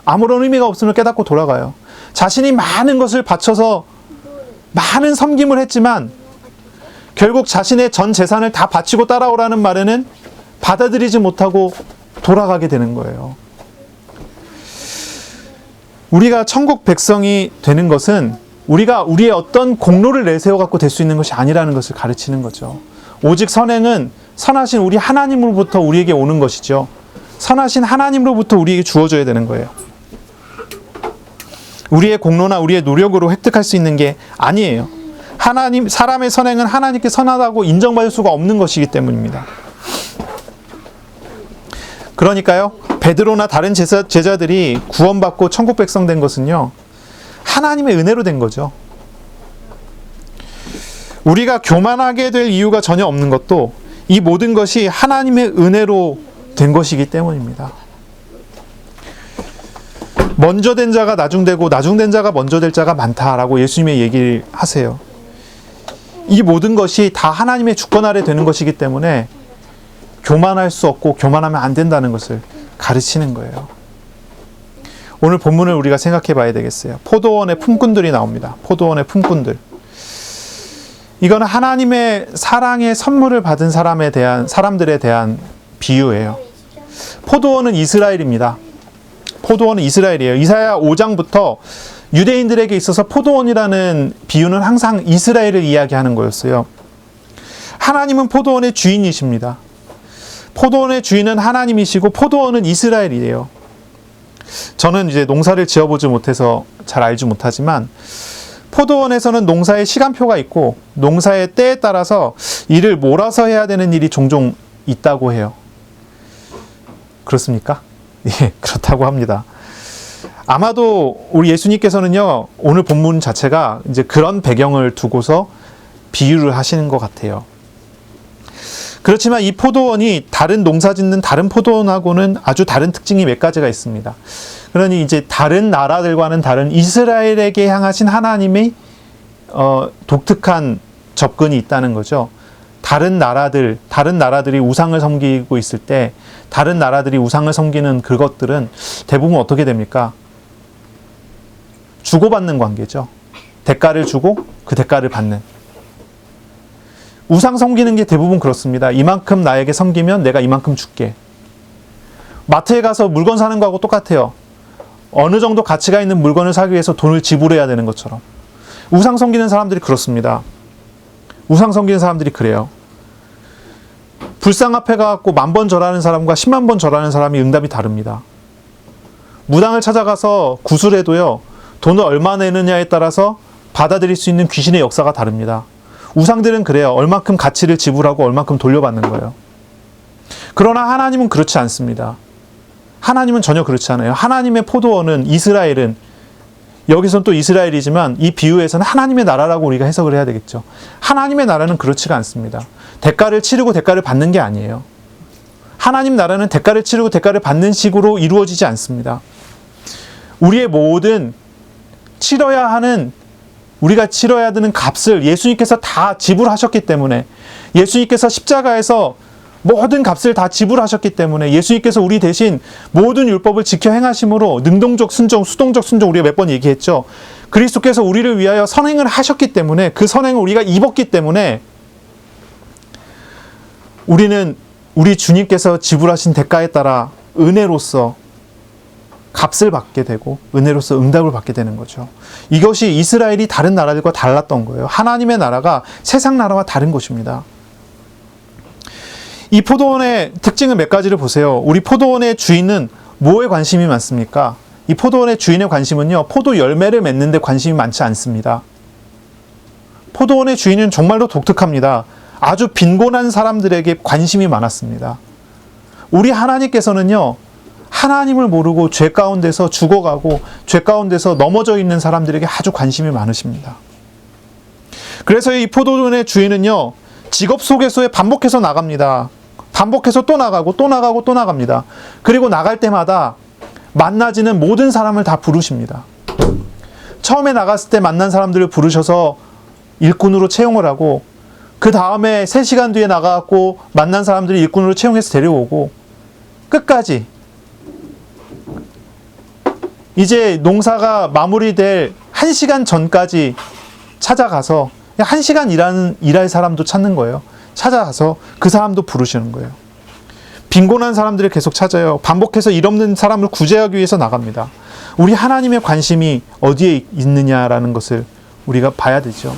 아무런 의미가 없음을 깨닫고 돌아가요. 자신이 많은 것을 바쳐서 많은 섬김을 했지만 결국 자신의 전 재산을 다 바치고 따라오라는 말에는 받아들이지 못하고 돌아가게 되는 거예요. 우리가 천국 백성이 되는 것은 우리가 우리의 어떤 공로를 내세워 갖고 될 수 있는 것이 아니라는 것을 가르치는 거죠. 오직 선행은 선하신 우리 하나님으로부터 우리에게 오는 것이죠. 선하신 하나님으로부터 우리에게 주어져야 되는 거예요. 우리의 공로나 우리의 노력으로 획득할 수 있는 게 아니에요. 사람의 선행은 하나님께 선하다고 인정받을 수가 없는 것이기 때문입니다. 그러니까요, 베드로나 다른 제자들이 구원받고 천국 백성 된 것은요, 하나님의 은혜로 된 거죠. 우리가 교만하게 될 이유가 전혀 없는 것도 이 모든 것이 하나님의 은혜로 된 것이기 때문입니다. 먼저 된 자가 나중되고 나중된 자가 먼저 될 자가 많다라고 예수님의 얘기를 하세요. 이 모든 것이 다 하나님의 주권 아래 되는 것이기 때문에 교만할 수 없고 교만하면 안 된다는 것을 가르치는 거예요. 오늘 본문을 우리가 생각해 봐야 되겠어요. 포도원의 품꾼들이 나옵니다. 포도원의 품꾼들. 이거는 하나님의 사랑의 선물을 받은 사람들에 대한 비유예요. 포도원은 이스라엘입니다. 포도원은 이스라엘이에요. 이사야 5장부터 유대인들에게 있어서 포도원이라는 비유는 항상 이스라엘을 이야기하는 거였어요. 하나님은 포도원의 주인이십니다. 포도원의 주인은 하나님이시고 포도원은 이스라엘이에요. 저는 이제 농사를 지어보지 못해서 잘 알지 못하지만 포도원에서는 농사의 시간표가 있고 농사의 때에 따라서 일을 몰아서 해야 되는 일이 종종 있다고 해요. 그렇습니까? 예, 그렇다고 합니다. 아마도 우리 예수님께서는요, 오늘 본문 자체가 이제 그런 배경을 두고서 비유를 하시는 것 같아요. 그렇지만 이 포도원이 다른 농사 짓는 다른 포도원하고는 아주 다른 특징이 몇 가지가 있습니다. 그러니 이제 다른 나라들과는 다른 이스라엘에게 향하신 하나님의 독특한 접근이 있다는 거죠. 다른 나라들이 우상을 섬기고 있을 때 다른 나라들이 우상을 섬기는 그것들은 대부분 어떻게 됩니까? 주고받는 관계죠. 대가를 주고 그 대가를 받는. 우상 섬기는 게 대부분 그렇습니다. 이만큼 나에게 섬기면 내가 이만큼 줄게. 마트에 가서 물건 사는 거하고 똑같아요. 어느 정도 가치가 있는 물건을 사기 위해서 돈을 지불해야 되는 것처럼. 우상 섬기는 사람들이 그렇습니다. 우상 섬기는 사람들이 그래요. 불상 앞에 가서 10,000번 절하는 사람과 10만 번 절하는 사람이 응답이 다릅니다. 무당을 찾아가서 구술해도요, 돈을 얼마 내느냐에 따라서 받아들일 수 있는 귀신의 역사가 다릅니다. 우상들은 그래요. 얼만큼 가치를 지불하고 얼만큼 돌려받는 거예요. 그러나 하나님은 그렇지 않습니다. 하나님은 전혀 그렇지 않아요. 하나님의 포도원은 이스라엘은, 여기서는 또 이스라엘이지만 이 비유에서는 하나님의 나라라고 우리가 해석을 해야 되겠죠. 하나님의 나라는 그렇지가 않습니다. 대가를 치르고 대가를 받는 게 아니에요. 하나님 나라는 대가를 치르고 대가를 받는 식으로 이루어지지 않습니다. 우리의 모든 우리가 치러야 되는 값을 예수님께서 다 지불하셨기 때문에, 예수님께서 십자가에서 모든 값을 다 지불하셨기 때문에, 예수님께서 우리 대신 모든 율법을 지켜 행하심으로 능동적 순종, 수동적 순종, 우리가 몇 번 얘기했죠. 그리스도께서 우리를 위하여 선행을 하셨기 때문에, 그 선행을 우리가 입었기 때문에 우리는 우리 주님께서 지불하신 대가에 따라 은혜로서 값을 받게 되고 은혜로서 응답을 받게 되는 거죠. 이것이 이스라엘이 다른 나라들과 달랐던 거예요. 하나님의 나라가 세상 나라와 다른 것입니다. 이 포도원의 특징은 몇 가지를 보세요. 우리 포도원의 주인은 뭐에 관심이 많습니까? 이 포도원의 주인의 관심은요, 포도 열매를 맺는 데 관심이 많지 않습니다. 포도원의 주인은 정말로 독특합니다. 아주 빈곤한 사람들에게 관심이 많았습니다. 우리 하나님께서는요, 하나님을 모르고 죄 가운데서 죽어가고 죄 가운데서 넘어져 있는 사람들에게 아주 관심이 많으십니다. 그래서 이 포도원의 주인은요, 직업 소개서에 반복해서 나갑니다. 반복해서 또 나가고 또 나가고 또 나갑니다. 그리고 나갈 때마다 만나지는 모든 사람을 다 부르십니다. 처음에 나갔을 때 만난 사람들을 부르셔서 일꾼으로 채용을 하고, 그 다음에 3시간 뒤에 나가고 만난 사람들을 일꾼으로 채용해서 데려오고, 끝까지 이제 농사가 마무리될 1시간 전까지 찾아가서 1시간 일할 사람도 찾는 거예요. 찾아가서 그 사람도 부르시는 거예요. 빈곤한 사람들을 계속 찾아요. 반복해서 일 없는 사람을 구제하기 위해서 나갑니다. 우리 하나님의 관심이 어디에 있느냐라는 것을 우리가 봐야 되죠.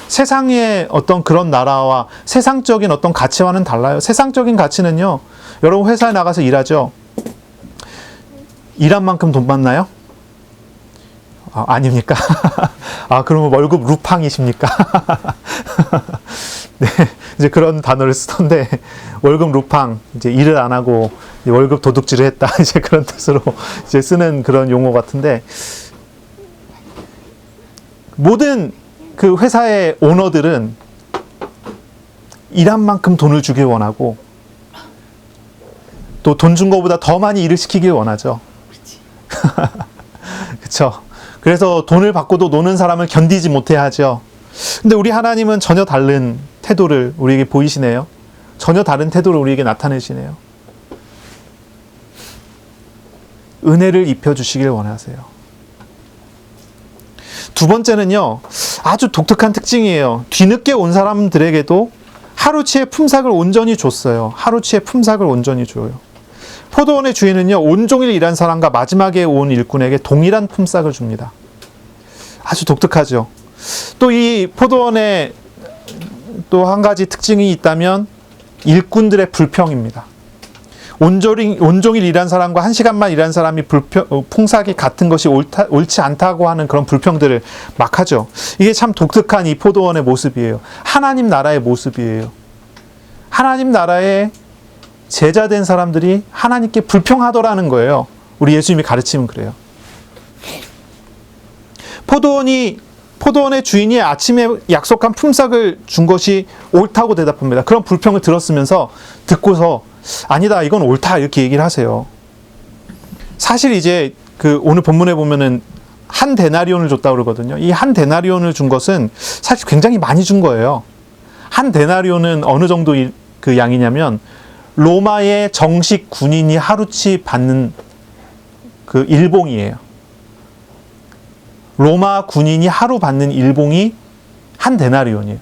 세상의 어떤 그런 나라와 세상적인 어떤 가치와는 달라요. 세상적인 가치는요, 여러분 회사에 나가서 일하죠. 일한 만큼 돈 받나요? 아닙니까? 그러면 월급 루팡이십니까? 네, 이제 그런 단어를 쓰던데, 월급 루팡, 이제 일을 안 하고 월급 도둑질을 했다, 이제 그런 뜻으로 이제 쓰는 그런 용어 같은데, 모든 그 회사의 오너들은 일한 만큼 돈을 주길 원하고, 또 돈 준 것보다 더 많이 일을 시키길 원하죠. 그렇죠. 그래서 돈을 받고도 노는 사람을 견디지 못해 하죠. 근데 우리 하나님은 전혀 다른 태도를 우리에게 보이시네요. 전혀 다른 태도를 우리에게 나타내시네요. 은혜를 입혀주시길 원하세요. 두 번째는요, 아주 독특한 특징이에요. 뒤늦게 온 사람들에게도 하루치의 품삯을 온전히 줬어요. 하루치의 품삯을 온전히 줘요. 포도원의 주인은요, 온종일 일한 사람과 마지막에 온 일꾼에게 동일한 품삯을 줍니다. 아주 독특하죠. 또 이 포도원에 또 한 가지 특징이 있다면 일꾼들의 불평입니다. 온종일 일한 사람과 1시간만 일한 사람이 품삯이 같은 것이 옳지 않다고 하는 그런 불평들을 막 하죠. 이게 참 독특한 이 포도원의 모습이에요. 하나님 나라의 모습이에요. 하나님 나라의 제자된 사람들이 하나님께 불평하더라는 거예요. 우리 예수님이 가르치면 그래요. 포도원의 주인이 아침에 약속한 품삯을 준 것이 옳다고 대답합니다. 그런 불평을 듣고서 아니다, 이건 옳다, 이렇게 얘기를 하세요. 사실 이제 오늘 본문에 보면은 한 데나리온을 줬다고 그러거든요. 이 한 데나리온을 준 것은 사실 굉장히 많이 준 거예요. 한 데나리온은 어느 정도 그 양이냐면, 로마의 정식 군인이 하루치 받는 그 일봉이에요. 로마 군인이 하루 받는 일봉이 한 데나리온이에요.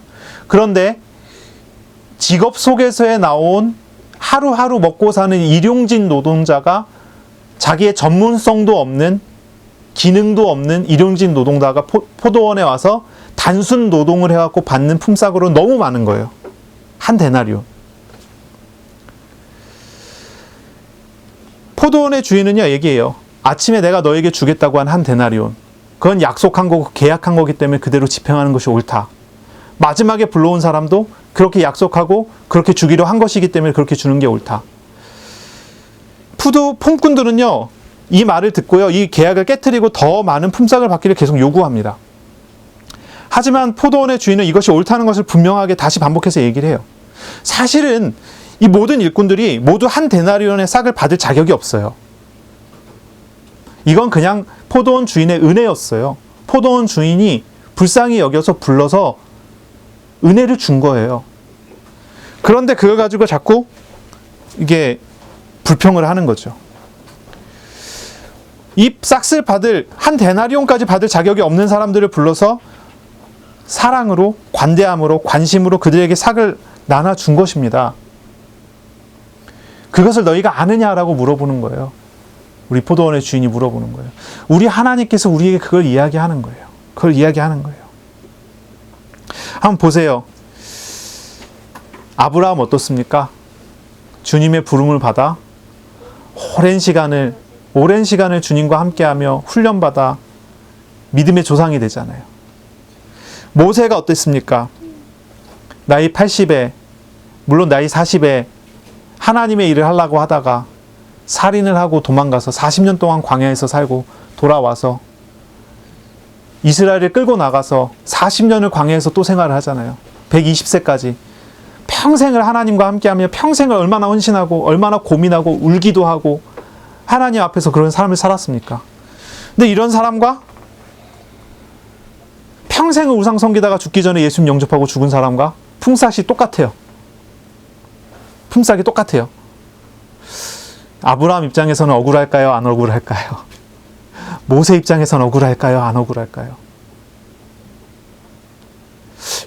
그런데 직업 소개서에 나온 하루하루 먹고 사는 일용직 노동자가, 자기의 전문성도 없는, 기능도 없는 일용직 노동자가 포도원에 와서 단순 노동을 해갖고 받는 품삯으로 너무 많은 거예요. 한 데나리온. 포도원의 주인은요, 얘기해요. 아침에 내가 너에게 주겠다고 한 한 데나리온. 그건 약속한 거고 계약한 거기 때문에 그대로 집행하는 것이 옳다. 마지막에 불러온 사람도 그렇게 약속하고 그렇게 주기로 한 것이기 때문에 그렇게 주는 게 옳다. 품꾼들은요, 이 말을 듣고요, 이 계약을 깨트리고 더 많은 품삯을 받기를 계속 요구합니다. 하지만 포도원의 주인은 이것이 옳다는 것을 분명하게 다시 반복해서 얘기를 해요. 사실은 이 모든 일꾼들이 모두 한 데나리온의 싹을 받을 자격이 없어요. 이건 그냥 포도원 주인의 은혜였어요. 포도원 주인이 불쌍히 여겨서 불러서 은혜를 준 거예요. 그런데 그걸 가지고 자꾸 이게 불평을 하는 거죠. 이 싹을 받을, 한 데나리온까지 받을 자격이 없는 사람들을 불러서 사랑으로, 관대함으로, 관심으로 그들에게 싹을 나눠준 것입니다. 그것을 너희가 아느냐라고 물어보는 거예요. 우리 포도원의 주인이 물어보는 거예요. 우리 하나님께서 우리에게 그걸 이야기하는 거예요. 그걸 이야기하는 거예요. 한번 보세요. 아브라함 어떻습니까? 주님의 부름을 받아 오랜 시간을 주님과 함께하며 훈련받아 믿음의 조상이 되잖아요. 모세가 어땠습니까? 나이 80에, 물론 나이 40에 하나님의 일을 하려고 하다가 살인을 하고 도망가서 40년 동안 광야에서 살고 돌아와서 이스라엘을 끌고 나가서 40년을 광야에서 또 생활을 하잖아요. 120세까지. 평생을 하나님과 함께하며 평생을 얼마나 헌신하고 얼마나 고민하고 울기도 하고 하나님 앞에서 그런 삶을 살았습니까? 근데 이런 사람과 평생을 우상 섬기다가 죽기 전에 예수님 영접하고 죽은 사람과 품삯이 똑같아요. 품삯이 똑같아요. 아브라함 입장에서는 억울할까요? 안 억울할까요? 모세 입장에서는 억울할까요? 안 억울할까요?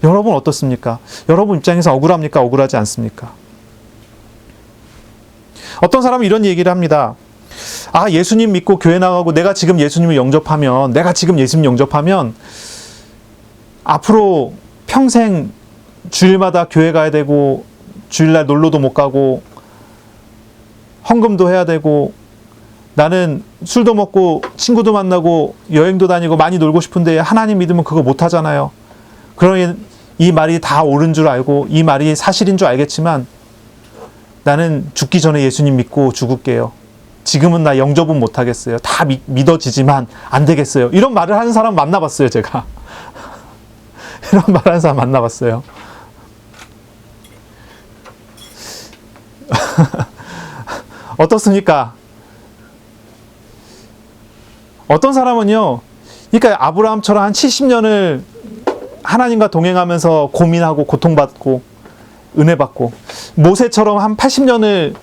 여러분 어떻습니까? 여러분 입장에서 억울합니까? 억울하지 않습니까? 어떤 사람은 이런 얘기를 합니다. 아, 예수님 믿고 교회 나가고 내가 지금 예수님을 영접하면 앞으로 평생 주일마다 교회 가야 되고 주일날 놀러도 못 가고 헌금도 해야 되고 나는 술도 먹고 친구도 만나고 여행도 다니고 많이 놀고 싶은데 하나님 믿으면 그거 못 하잖아요. 그러니 이 말이 다 옳은 줄 알고 이 말이 사실인 줄 알겠지만 나는 죽기 전에 예수님 믿고 죽을게요. 지금은 나 영접은 못 하겠어요. 다 믿어지지만 안 되겠어요. 이런 말을 하는 사람 만나봤어요, 제가. 이런 말 하는 사람 만나봤어요. 어떻습니까? 어떤 사람은요, 그러니까 아브라함처럼 한 70년을 하나님과 동행하면서 고민하고 고통받고 은혜받고 모세처럼 한 80년을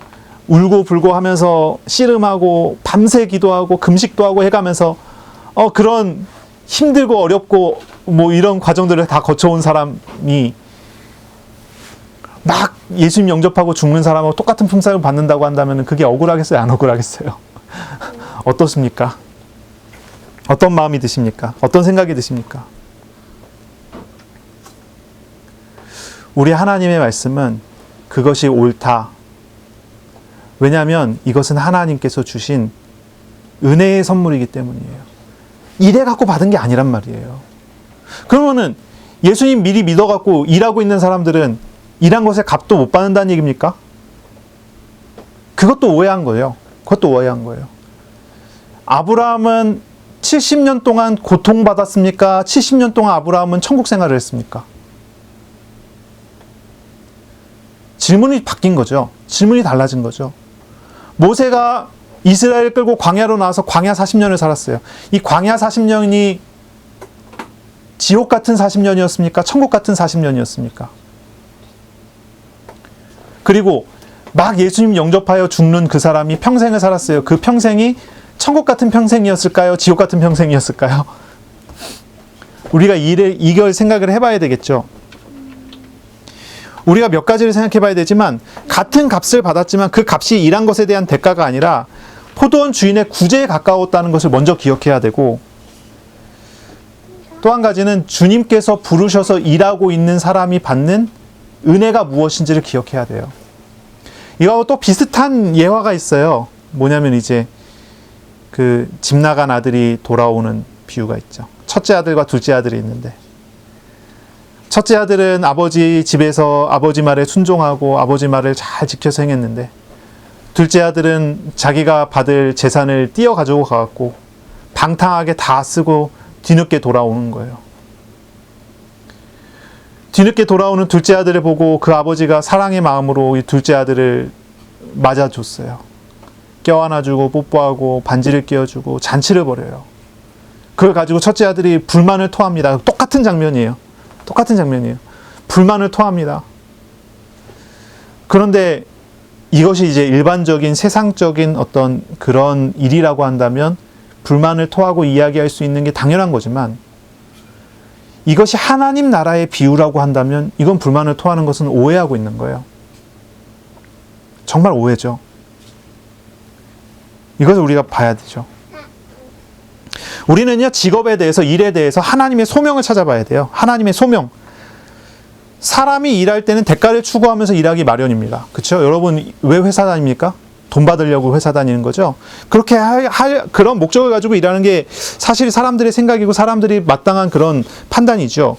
울고 불고 하면서 씨름하고 밤새 기도하고 금식도 하고 해가면서 그런 힘들고 어렵고 뭐 이런 과정들을 다 거쳐온 사람이 막 예수님 영접하고 죽는 사람하고 똑같은 품삯을 받는다고 한다면 그게 억울하겠어요? 안 억울하겠어요? 어떻습니까? 어떤 마음이 드십니까? 어떤 생각이 드십니까? 우리 하나님의 말씀은 그것이 옳다. 왜냐하면 이것은 하나님께서 주신 은혜의 선물이기 때문이에요. 일해 갖고 받은 게 아니란 말이에요. 그러면은 예수님 미리 믿어갖고 일하고 있는 사람들은 일한 것에 값도 못 받는다는 얘기입니까? 그것도 오해한 거예요. 그것도 오해한 거예요. 아브라함은 70년 동안 고통받았습니까? 70년 동안 아브라함은 천국 생활을 했습니까? 질문이 바뀐 거죠. 질문이 달라진 거죠. 모세가 이스라엘 끌고 광야로 나와서 광야 40년을 살았어요. 이 광야 40년이 지옥 같은 40년이었습니까? 천국 같은 40년이었습니까? 그리고 막 예수님 영접하여 죽는 그 사람이 평생을 살았어요. 그 평생이 천국 같은 평생이었을까요? 지옥 같은 평생이었을까요? 우리가 이걸 생각을 해봐야 되겠죠. 우리가 몇 가지를 생각해 봐야 되지만 같은 값을 받았지만 그 값이 일한 것에 대한 대가가 아니라 포도원 주인의 구제에 가까웠다는 것을 먼저 기억해야 되고, 또 한 가지는 주님께서 부르셔서 일하고 있는 사람이 받는 은혜가 무엇인지를 기억해야 돼요. 이거하고 또 비슷한 예화가 있어요. 뭐냐면 이제 그 집 나간 아들이 돌아오는 비유가 있죠. 첫째 아들과 둘째 아들이 있는데, 첫째 아들은 아버지 집에서 아버지 말에 순종하고 아버지 말을 잘 지켜서 행했는데, 둘째 아들은 자기가 받을 재산을 띄어 가지고 가갖고 방탕하게 다 쓰고 뒤늦게 돌아오는 거예요. 뒤늦게 돌아오는 둘째 아들을 보고 그 아버지가 사랑의 마음으로 이 둘째 아들을 맞아줬어요. 껴안아주고 뽀뽀하고 반지를 끼워주고 잔치를 벌여요. 그걸 가지고 첫째 아들이 불만을 토합니다. 똑같은 장면이에요. 똑같은 장면이에요. 불만을 토합니다. 그런데 이것이 이제 일반적인 세상적인 어떤 그런 일이라고 한다면 불만을 토하고 이야기할 수 있는 게 당연한 거지만, 이것이 하나님 나라의 비유라고 한다면 이건 불만을 토하는 것은 오해하고 있는 거예요. 정말 오해죠. 이것을 우리가 봐야 되죠. 우리는요, 직업에 대해서, 일에 대해서 하나님의 소명을 찾아봐야 돼요. 하나님의 소명. 사람이 일할 때는 대가를 추구하면서 일하기 마련입니다. 그렇죠? 여러분 왜 회사 다닙니까? 돈 받으려고 회사 다니는 거죠. 그렇게 그런 목적을 가지고 일하는 게 사실 사람들의 생각이고 사람들이 마땅한 그런 판단이죠.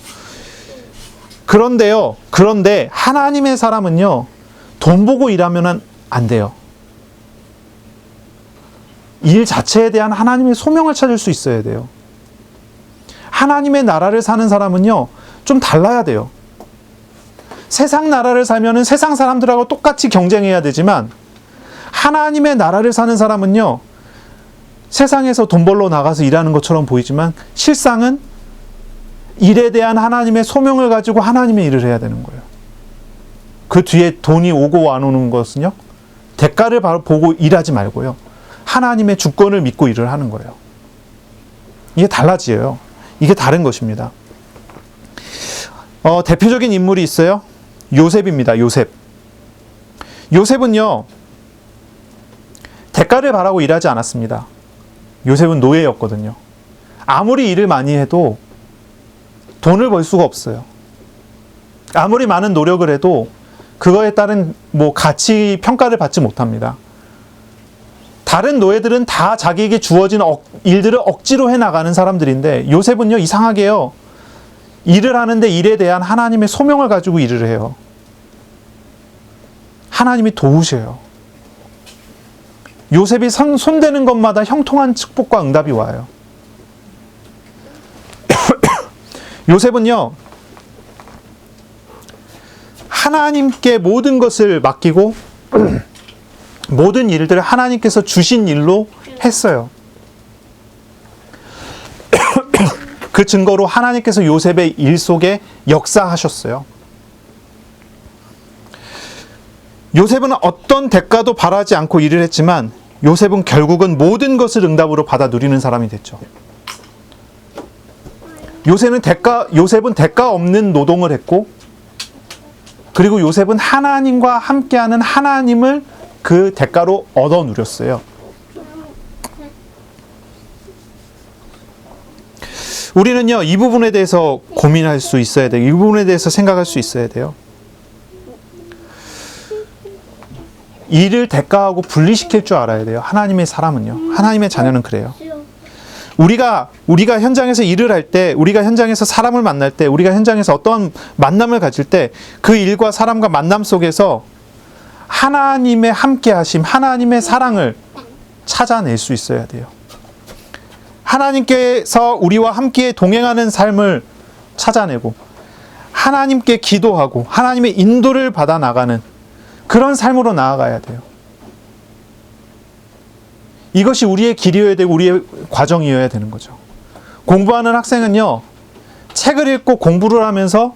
그런데 하나님의 사람은요, 돈 보고 일하면 안 돼요. 일 자체에 대한 하나님의 소명을 찾을 수 있어야 돼요. 하나님의 나라를 사는 사람은요, 좀 달라야 돼요. 세상 나라를 살면은 세상 사람들하고 똑같이 경쟁해야 되지만, 하나님의 나라를 사는 사람은요, 세상에서 돈 벌러 나가서 일하는 것처럼 보이지만, 실상은 일에 대한 하나님의 소명을 가지고 하나님의 일을 해야 되는 거예요. 그 뒤에 돈이 오고 안 오는 것은요, 대가를 바로 보고 일하지 말고요, 하나님의 주권을 믿고 일을 하는 거예요. 이게 달라져요. 이게 다른 것입니다. 대표적인 인물이 있어요. 요셉입니다. 요셉. 요셉은요, 대가를 바라고 일하지 않았습니다. 요셉은 노예였거든요. 아무리 일을 많이 해도 돈을 벌 수가 없어요. 아무리 많은 노력을 해도 그거에 따른 가치 평가를 받지 못합니다. 다른 노예들은 다 자기에게 주어진 일들을 억지로 해나가는 사람들인데, 요셉은요, 이상하게요, 일을 하는데 일에 대한 하나님의 소명을 가지고 일을 해요. 하나님이 도우셔요. 요셉이 손대는 것마다 형통한 축복과 응답이 와요. 요셉은요, 하나님께 모든 것을 맡기고 모든 일들을 하나님께서 주신 일로 했어요. 그 증거로 하나님께서 요셉의 일 속에 역사하셨어요. 요셉은 어떤 대가도 바라지 않고 일을 했지만, 요셉은 결국은 모든 것을 응답으로 받아 누리는 사람이 됐죠. 요셉은 대가 없는 노동을 했고, 그리고 요셉은 하나님과 함께하는 하나님을 그 대가로 얻어 누렸어요. 우리는요, 이 부분에 대해서 고민할 수 있어야 돼요. 이 부분에 대해서 생각할 수 있어야 돼요. 일을 대가하고 분리시킬 줄 알아야 돼요. 하나님의 사람은요. 하나님의 자녀는 그래요. 우리가 현장에서 일을 할 때, 우리가 현장에서 사람을 만날 때, 우리가 현장에서 어떠한 만남을 가질 때, 그 일과 사람과 만남 속에서 하나님의 함께하심, 하나님의 사랑을 찾아낼 수 있어야 돼요. 하나님께서 우리와 함께 동행하는 삶을 찾아내고, 하나님께 기도하고 하나님의 인도를 받아 나가는 그런 삶으로 나아가야 돼요. 이것이 우리의 길이어야 되고 우리의 과정이어야 되는 거죠. 공부하는 학생은요, 책을 읽고 공부를 하면서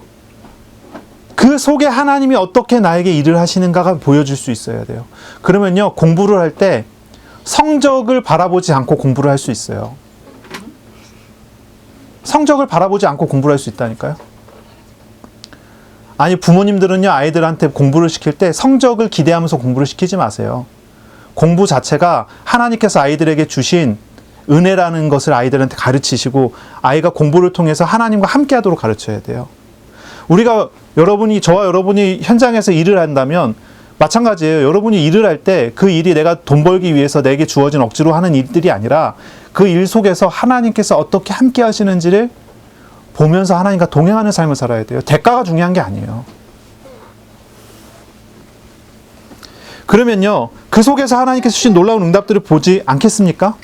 그 속에 하나님이 어떻게 나에게 일을 하시는가가 보여줄 수 있어야 돼요. 그러면요, 공부를 할 때 성적을 바라보지 않고 공부를 할 수 있어요. 성적을 바라보지 않고 공부를 할 수 있다니까요. 아니, 부모님들은요, 아이들한테 공부를 시킬 때 성적을 기대하면서 공부를 시키지 마세요. 공부 자체가 하나님께서 아이들에게 주신 은혜라는 것을 아이들한테 가르치시고, 아이가 공부를 통해서 하나님과 함께 하도록 가르쳐야 돼요. 저와 여러분이 현장에서 일을 한다면 마찬가지예요. 여러분이 일을 할 때 그 일이 내가 돈 벌기 위해서 내게 주어진 억지로 하는 일들이 아니라, 그 일 속에서 하나님께서 어떻게 함께 하시는지를 보면서 하나님과 동행하는 삶을 살아야 돼요. 대가가 중요한 게 아니에요. 그러면요, 그 속에서 하나님께서 주신 놀라운 응답들을 보지 않겠습니까?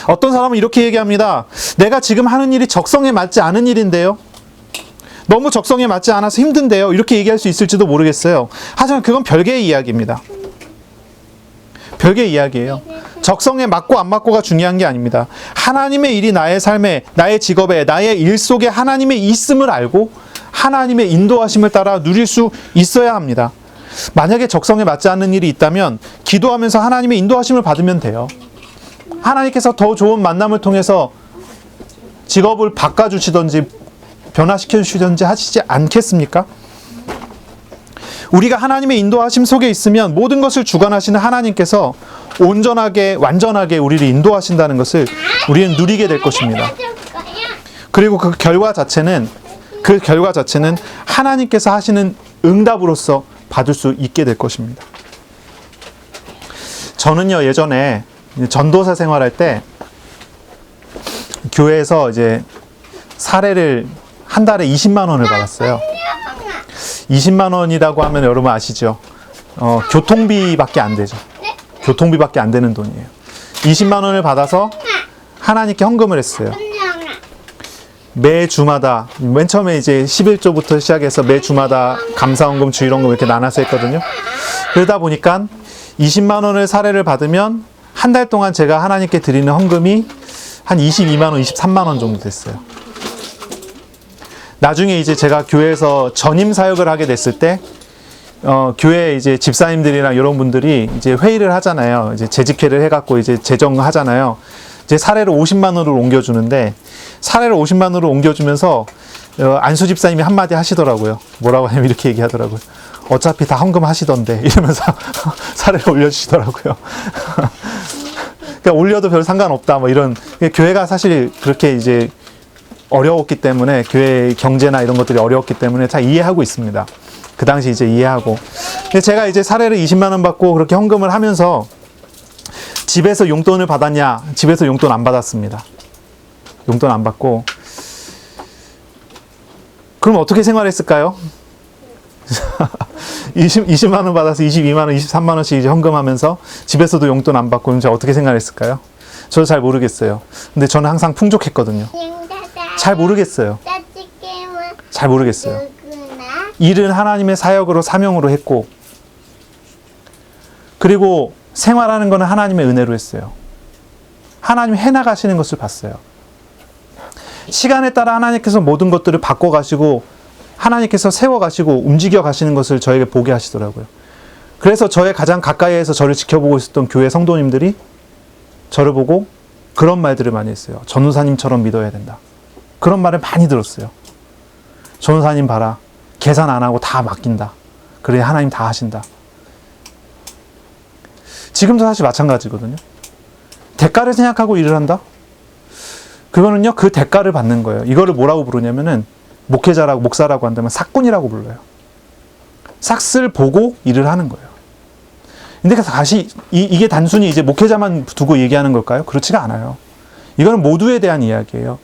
어떤 사람은 이렇게 얘기합니다. 내가 지금 하는 일이 적성에 맞지 않은 일인데요, 너무 적성에 맞지 않아서 힘든데요, 이렇게 얘기할 수 있을지도 모르겠어요. 하지만 그건 별개의 이야기입니다. 별개의 이야기예요. 적성에 맞고 안 맞고가 중요한 게 아닙니다. 하나님의 일이 나의 삶에, 나의 직업에, 나의 일 속에 하나님의 있음을 알고 하나님의 인도하심을 따라 누릴 수 있어야 합니다. 만약에 적성에 맞지 않는 일이 있다면 기도하면서 하나님의 인도하심을 받으면 돼요. 하나님께서 더 좋은 만남을 통해서 직업을 바꿔주시던지 변화시켜 주시던지 하시지 않겠습니까? 우리가 하나님의 인도하심 속에 있으면 모든 것을 주관하시는 하나님께서 온전하게, 완전하게 우리를 인도하신다는 것을 우리는 누리게 될 것입니다. 그리고 그 결과 자체는 하나님께서 하시는 응답으로서 받을 수 있게 될 것입니다. 저는요, 예전에 전도사 생활할 때 교회에서 이제 사례를 한 달에 20만 원을 받았어요. 20만 원이라고 하면 여러분 아시죠? 교통비밖에 안 되죠. 교통비밖에 안 되는 돈이에요. 20만 원을 받아서 하나님께 헌금을 했어요. 매 주마다, 맨 처음에 이제 11조부터 시작해서 매 주마다 감사헌금, 주일헌금 이렇게 나눠서 했거든요. 그러다 보니까 20만 원을 사례를 받으면 한 달 동안 제가 하나님께 드리는 헌금이 한 22만 원, 23만 원 정도 됐어요. 나중에 이제 제가 교회에서 전임 사역을 하게 됐을 때, 교회 이제 집사님들이랑 이런 분들이 이제 회의를 하잖아요. 이제 재직회를 해갖고 이제 재정하잖아요. 이제 사례를 50만 원으로 옮겨주는데, 사례를 50만 원으로 옮겨주면서, 안수 집사님이 한마디 하시더라고요. 뭐라고 하냐면 이렇게 얘기하더라고요. 어차피 다 헌금 하시던데, 이러면서 사례를 올려주시더라고요. 그러니까 올려도 별 상관없다, 뭐 이런. 교회가 사실 그렇게 이제 어려웠기 때문에, 교회 경제나 이런 것들이 어려웠기 때문에 다 이해하고 있습니다. 그 당시 이제 이해하고. 근데 제가 이제 사례를 20만 원 받고 그렇게 헌금을 하면서 집에서 용돈을 받았냐? 집에서 용돈 안 받았습니다. 용돈 안 받고. 그럼 어떻게 생활했을까요? 20만 원 받아서 22만 원, 23만 원씩 이제 헌금하면서 집에서도 용돈 안 받고 이제 어떻게 생활했을까요? 저도 잘 모르겠어요. 근데 저는 항상 풍족했거든요. 잘 모르겠어요. 잘 모르겠어요. 일은 하나님의 사역으로 사명으로 했고, 그리고 생활하는 거는 하나님의 은혜로 했어요. 하나님이 해나가시는 것을 봤어요. 시간에 따라 하나님께서 모든 것들을 바꿔가시고 하나님께서 세워가시고 움직여 가시는 것을 저에게 보게 하시더라고요. 그래서 저의 가장 가까이에서 저를 지켜보고 있었던 교회 성도님들이 저를 보고 그런 말들을 많이 했어요. 전우사님처럼 믿어야 된다. 그런 말을 많이 들었어요. 전우사님 봐라. 계산 안 하고 다 맡긴다. 그래 하나님 다 하신다. 지금도 사실 마찬가지거든요. 대가를 생각하고 일을 한다? 그거는요, 그 대가를 받는 거예요. 이거를 뭐라고 부르냐면은, 목회자라고, 목사라고 한다면 삭군이라고 불러요. 삭스를 보고 일을 하는 거예요. 근데 다시, 이게 단순히 이제 목회자만 두고 얘기하는 걸까요? 그렇지가 않아요. 이거는 모두에 대한 이야기예요.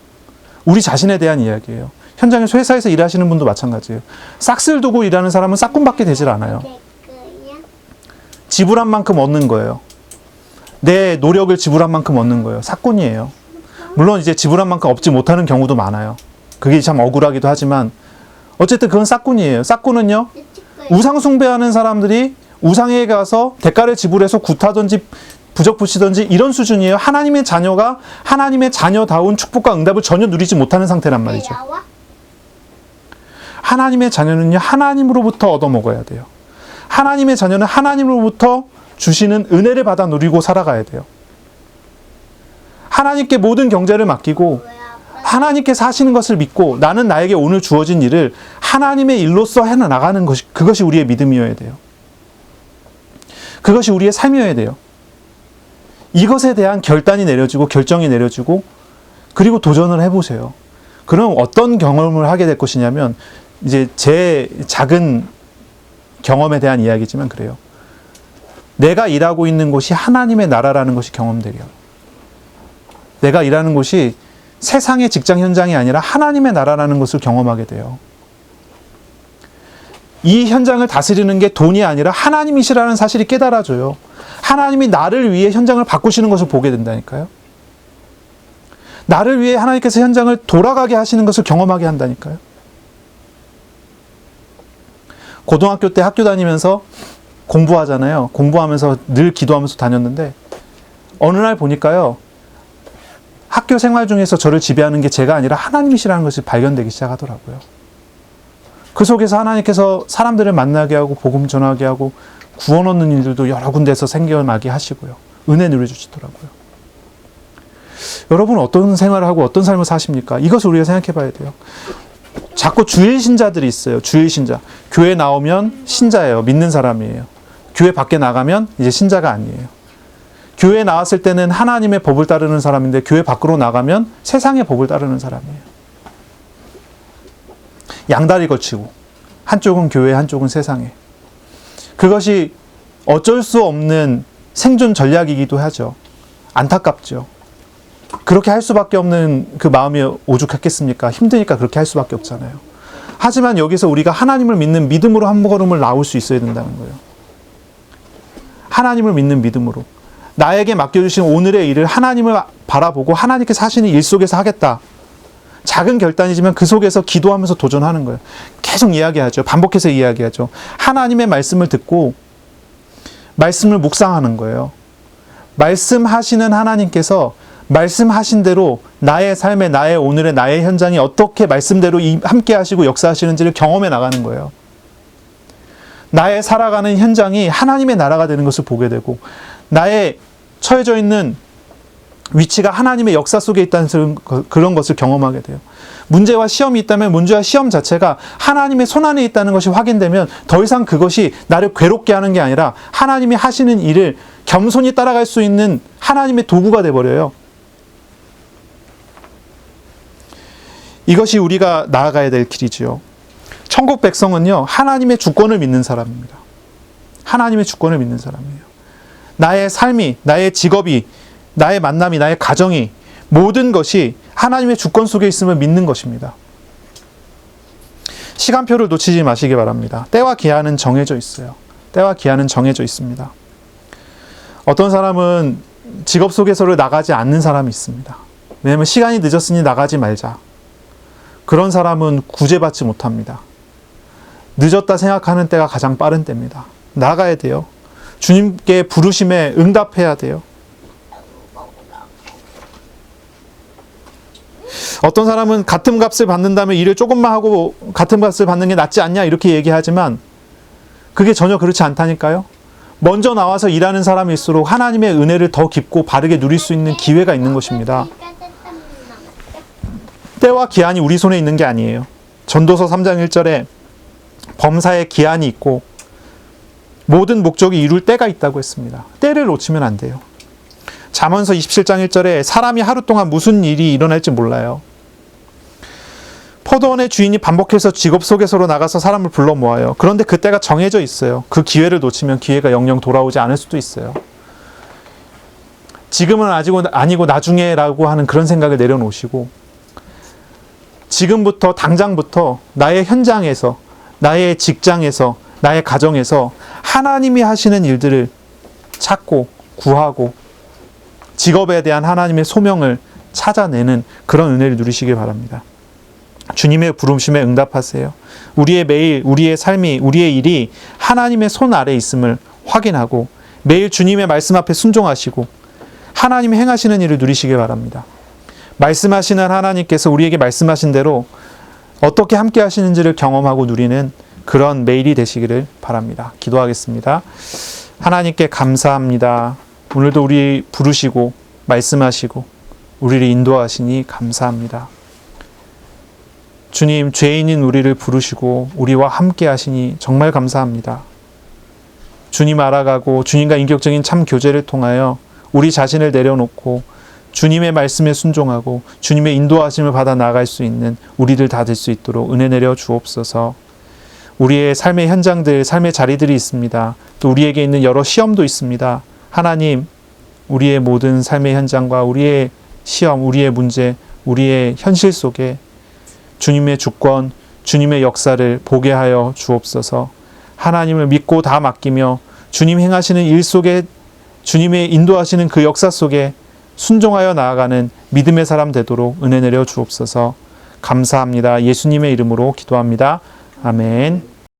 우리 자신에 대한 이야기예요. 현장에서 회사에서 일하시는 분도 마찬가지예요. 삭스를 두고 일하는 사람은 삭군밖에 되질 않아요. 지불한 만큼 얻는 거예요. 내 노력을 지불한 만큼 얻는 거예요. 삭군이에요. 물론 이제 지불한 만큼 얻지 못하는 경우도 많아요. 그게 참 억울하기도 하지만 어쨌든 그건 싹군이에요. 싹군은요, 우상 숭배하는 사람들이 우상에 가서 대가를 지불해서 굿하든지 부적붙이든지 이런 수준이에요. 하나님의 자녀가 하나님의 자녀다운 축복과 응답을 전혀 누리지 못하는 상태란 말이죠. 하나님의 자녀는요, 하나님으로부터 얻어먹어야 돼요. 하나님의 자녀는 하나님으로부터 주시는 은혜를 받아 누리고 살아가야 돼요. 하나님께 모든 경제를 맡기고 하나님께서 하시는 것을 믿고 나는 나에게 오늘 주어진 일을 하나님의 일로서 해나가는 것이, 그것이 우리의 믿음이어야 돼요. 그것이 우리의 삶이어야 돼요. 이것에 대한 결단이 내려지고 결정이 내려지고 그리고 도전을 해보세요. 그럼 어떤 경험을 하게 될 것이냐면, 이제 제 작은 경험에 대한 이야기지만 그래요. 내가 일하고 있는 곳이 하나님의 나라라는 것이 경험되게요. 내가 일하는 곳이 세상의 직장 현장이 아니라 하나님의 나라라는 것을 경험하게 돼요. 이 현장을 다스리는 게 돈이 아니라 하나님이시라는 사실이 깨달아져요. 하나님이 나를 위해 현장을 바꾸시는 것을 보게 된다니까요. 나를 위해 하나님께서 현장을 돌아가게 하시는 것을 경험하게 한다니까요. 고등학교 때 학교 다니면서 공부하잖아요. 공부하면서 늘 기도하면서 다녔는데 어느 날 보니까요, 학교 생활 중에서 저를 지배하는 게 제가 아니라 하나님이시라는 것이 발견되기 시작하더라고요. 그 속에서 하나님께서 사람들을 만나게 하고 복음 전하게 하고 구원 얻는 일들도 여러 군데서 생겨나게 하시고요. 은혜 누려주시더라고요. 여러분 어떤 생활을 하고 어떤 삶을 사십니까? 이것을 우리가 생각해 봐야 돼요. 자꾸 주일 신자들이 있어요. 주일 신자. 교회 나오면 신자예요. 믿는 사람이에요. 교회 밖에 나가면 이제 신자가 아니에요. 교회에 나왔을 때는 하나님의 법을 따르는 사람인데 교회 밖으로 나가면 세상의 법을 따르는 사람이에요. 양다리 걸치고 한쪽은 교회, 한쪽은 세상에. 그것이 어쩔 수 없는 생존 전략이기도 하죠. 안타깝죠. 그렇게 할 수밖에 없는 그 마음이 오죽했겠습니까? 힘드니까 그렇게 할 수밖에 없잖아요. 하지만 여기서 우리가 하나님을 믿는 믿음으로 한 걸음을 나올 수 있어야 된다는 거예요. 하나님을 믿는 믿음으로, 나에게 맡겨주신 오늘의 일을 하나님을 바라보고 하나님께서 하시는 일 속에서 하겠다. 작은 결단이지만 그 속에서 기도하면서 도전하는 거예요. 계속 이야기하죠. 반복해서 이야기하죠. 하나님의 말씀을 듣고 말씀을 묵상하는 거예요. 말씀하시는 하나님께서 말씀하신 대로 나의 삶에, 나의 오늘의, 나의 현장이 어떻게 말씀대로 함께 하시고 역사하시는지를 경험해 나가는 거예요. 나의 살아가는 현장이 하나님의 나라가 되는 것을 보게 되고, 나의 처해져 있는 위치가 하나님의 역사 속에 있다는 그런 것을 경험하게 돼요. 문제와 시험이 있다면 문제와 시험 자체가 하나님의 손안에 있다는 것이 확인되면 더 이상 그것이 나를 괴롭게 하는 게 아니라 하나님이 하시는 일을 겸손히 따라갈 수 있는 하나님의 도구가 되어버려요. 이것이 우리가 나아가야 될 길이지요. 천국 백성은요, 하나님의 주권을 믿는 사람입니다. 하나님의 주권을 믿는 사람이에요. 나의 삶이, 나의 직업이, 나의 만남이, 나의 가정이, 모든 것이 하나님의 주권 속에 있음을 믿는 것입니다. 시간표를 놓치지 마시기 바랍니다. 때와 기한은 정해져 있어요. 때와 기한은 정해져 있습니다. 어떤 사람은 직업 속에서를 나가지 않는 사람이 있습니다. 왜냐하면 시간이 늦었으니 나가지 말자. 그런 사람은 구제받지 못합니다. 늦었다 생각하는 때가 가장 빠른 때입니다. 나가야 돼요. 주님께 부르심에 응답해야 돼요. 어떤 사람은 같은 값을 받는다면 일을 조금만 하고 같은 값을 받는 게 낫지 않냐 이렇게 얘기하지만 그게 전혀 그렇지 않다니까요. 먼저 나와서 일하는 사람일수록 하나님의 은혜를 더 깊고 바르게 누릴 수 있는 기회가 있는 것입니다. 때와 기한이 우리 손에 있는 게 아니에요. 전도서 3장 1절에 범사에 기한이 있고 모든 목적이 이룰 때가 있다고 했습니다. 때를 놓치면 안 돼요. 잠언서 27장 1절에 사람이 하루 동안 무슨 일이 일어날지 몰라요. 포도원의 주인이 반복해서 직업 속에서로 나가서 사람을 불러 모아요. 그런데 그 때가 정해져 있어요. 그 기회를 놓치면 기회가 영영 돌아오지 않을 수도 있어요. 지금은 아니고 나중에라고 하는 그런 생각을 내려놓으시고 지금부터 당장부터 나의 현장에서, 나의 직장에서, 나의 가정에서 하나님이 하시는 일들을 찾고 구하고 직업에 대한 하나님의 소명을 찾아내는 그런 은혜를 누리시길 바랍니다. 주님의 부르심에 응답하세요. 우리의 매일, 우리의 삶이, 우리의 일이 하나님의 손 아래 있음을 확인하고 매일 주님의 말씀 앞에 순종하시고 하나님이 행하시는 일을 누리시길 바랍니다. 말씀하시는 하나님께서 우리에게 말씀하신 대로 어떻게 함께 하시는지를 경험하고 누리는 그런 매일이 되시기를 바랍니다. 기도하겠습니다. 하나님께 감사합니다. 오늘도 우리 부르시고 말씀하시고 우리를 인도하시니 감사합니다. 주님, 죄인인 우리를 부르시고 우리와 함께 하시니 정말 감사합니다. 주님 알아가고 주님과 인격적인 참 교제를 통하여 우리 자신을 내려놓고 주님의 말씀에 순종하고 주님의 인도하심을 받아 나아갈 수 있는 우리들 다 될 수 있도록 은혜 내려 주옵소서. 우리의 삶의 현장들, 삶의 자리들이 있습니다. 또 우리에게 있는 여러 시험도 있습니다. 하나님, 우리의 모든 삶의 현장과 우리의 시험, 우리의 문제, 우리의 현실 속에 주님의 주권, 주님의 역사를 보게 하여 주옵소서. 하나님을 믿고 다 맡기며 주님 행하시는 일 속에 주님의 인도하시는 그 역사 속에 순종하여 나아가는 믿음의 사람 되도록 은혜 내려 주옵소서. 감사합니다. 예수님의 이름으로 기도합니다. 아멘.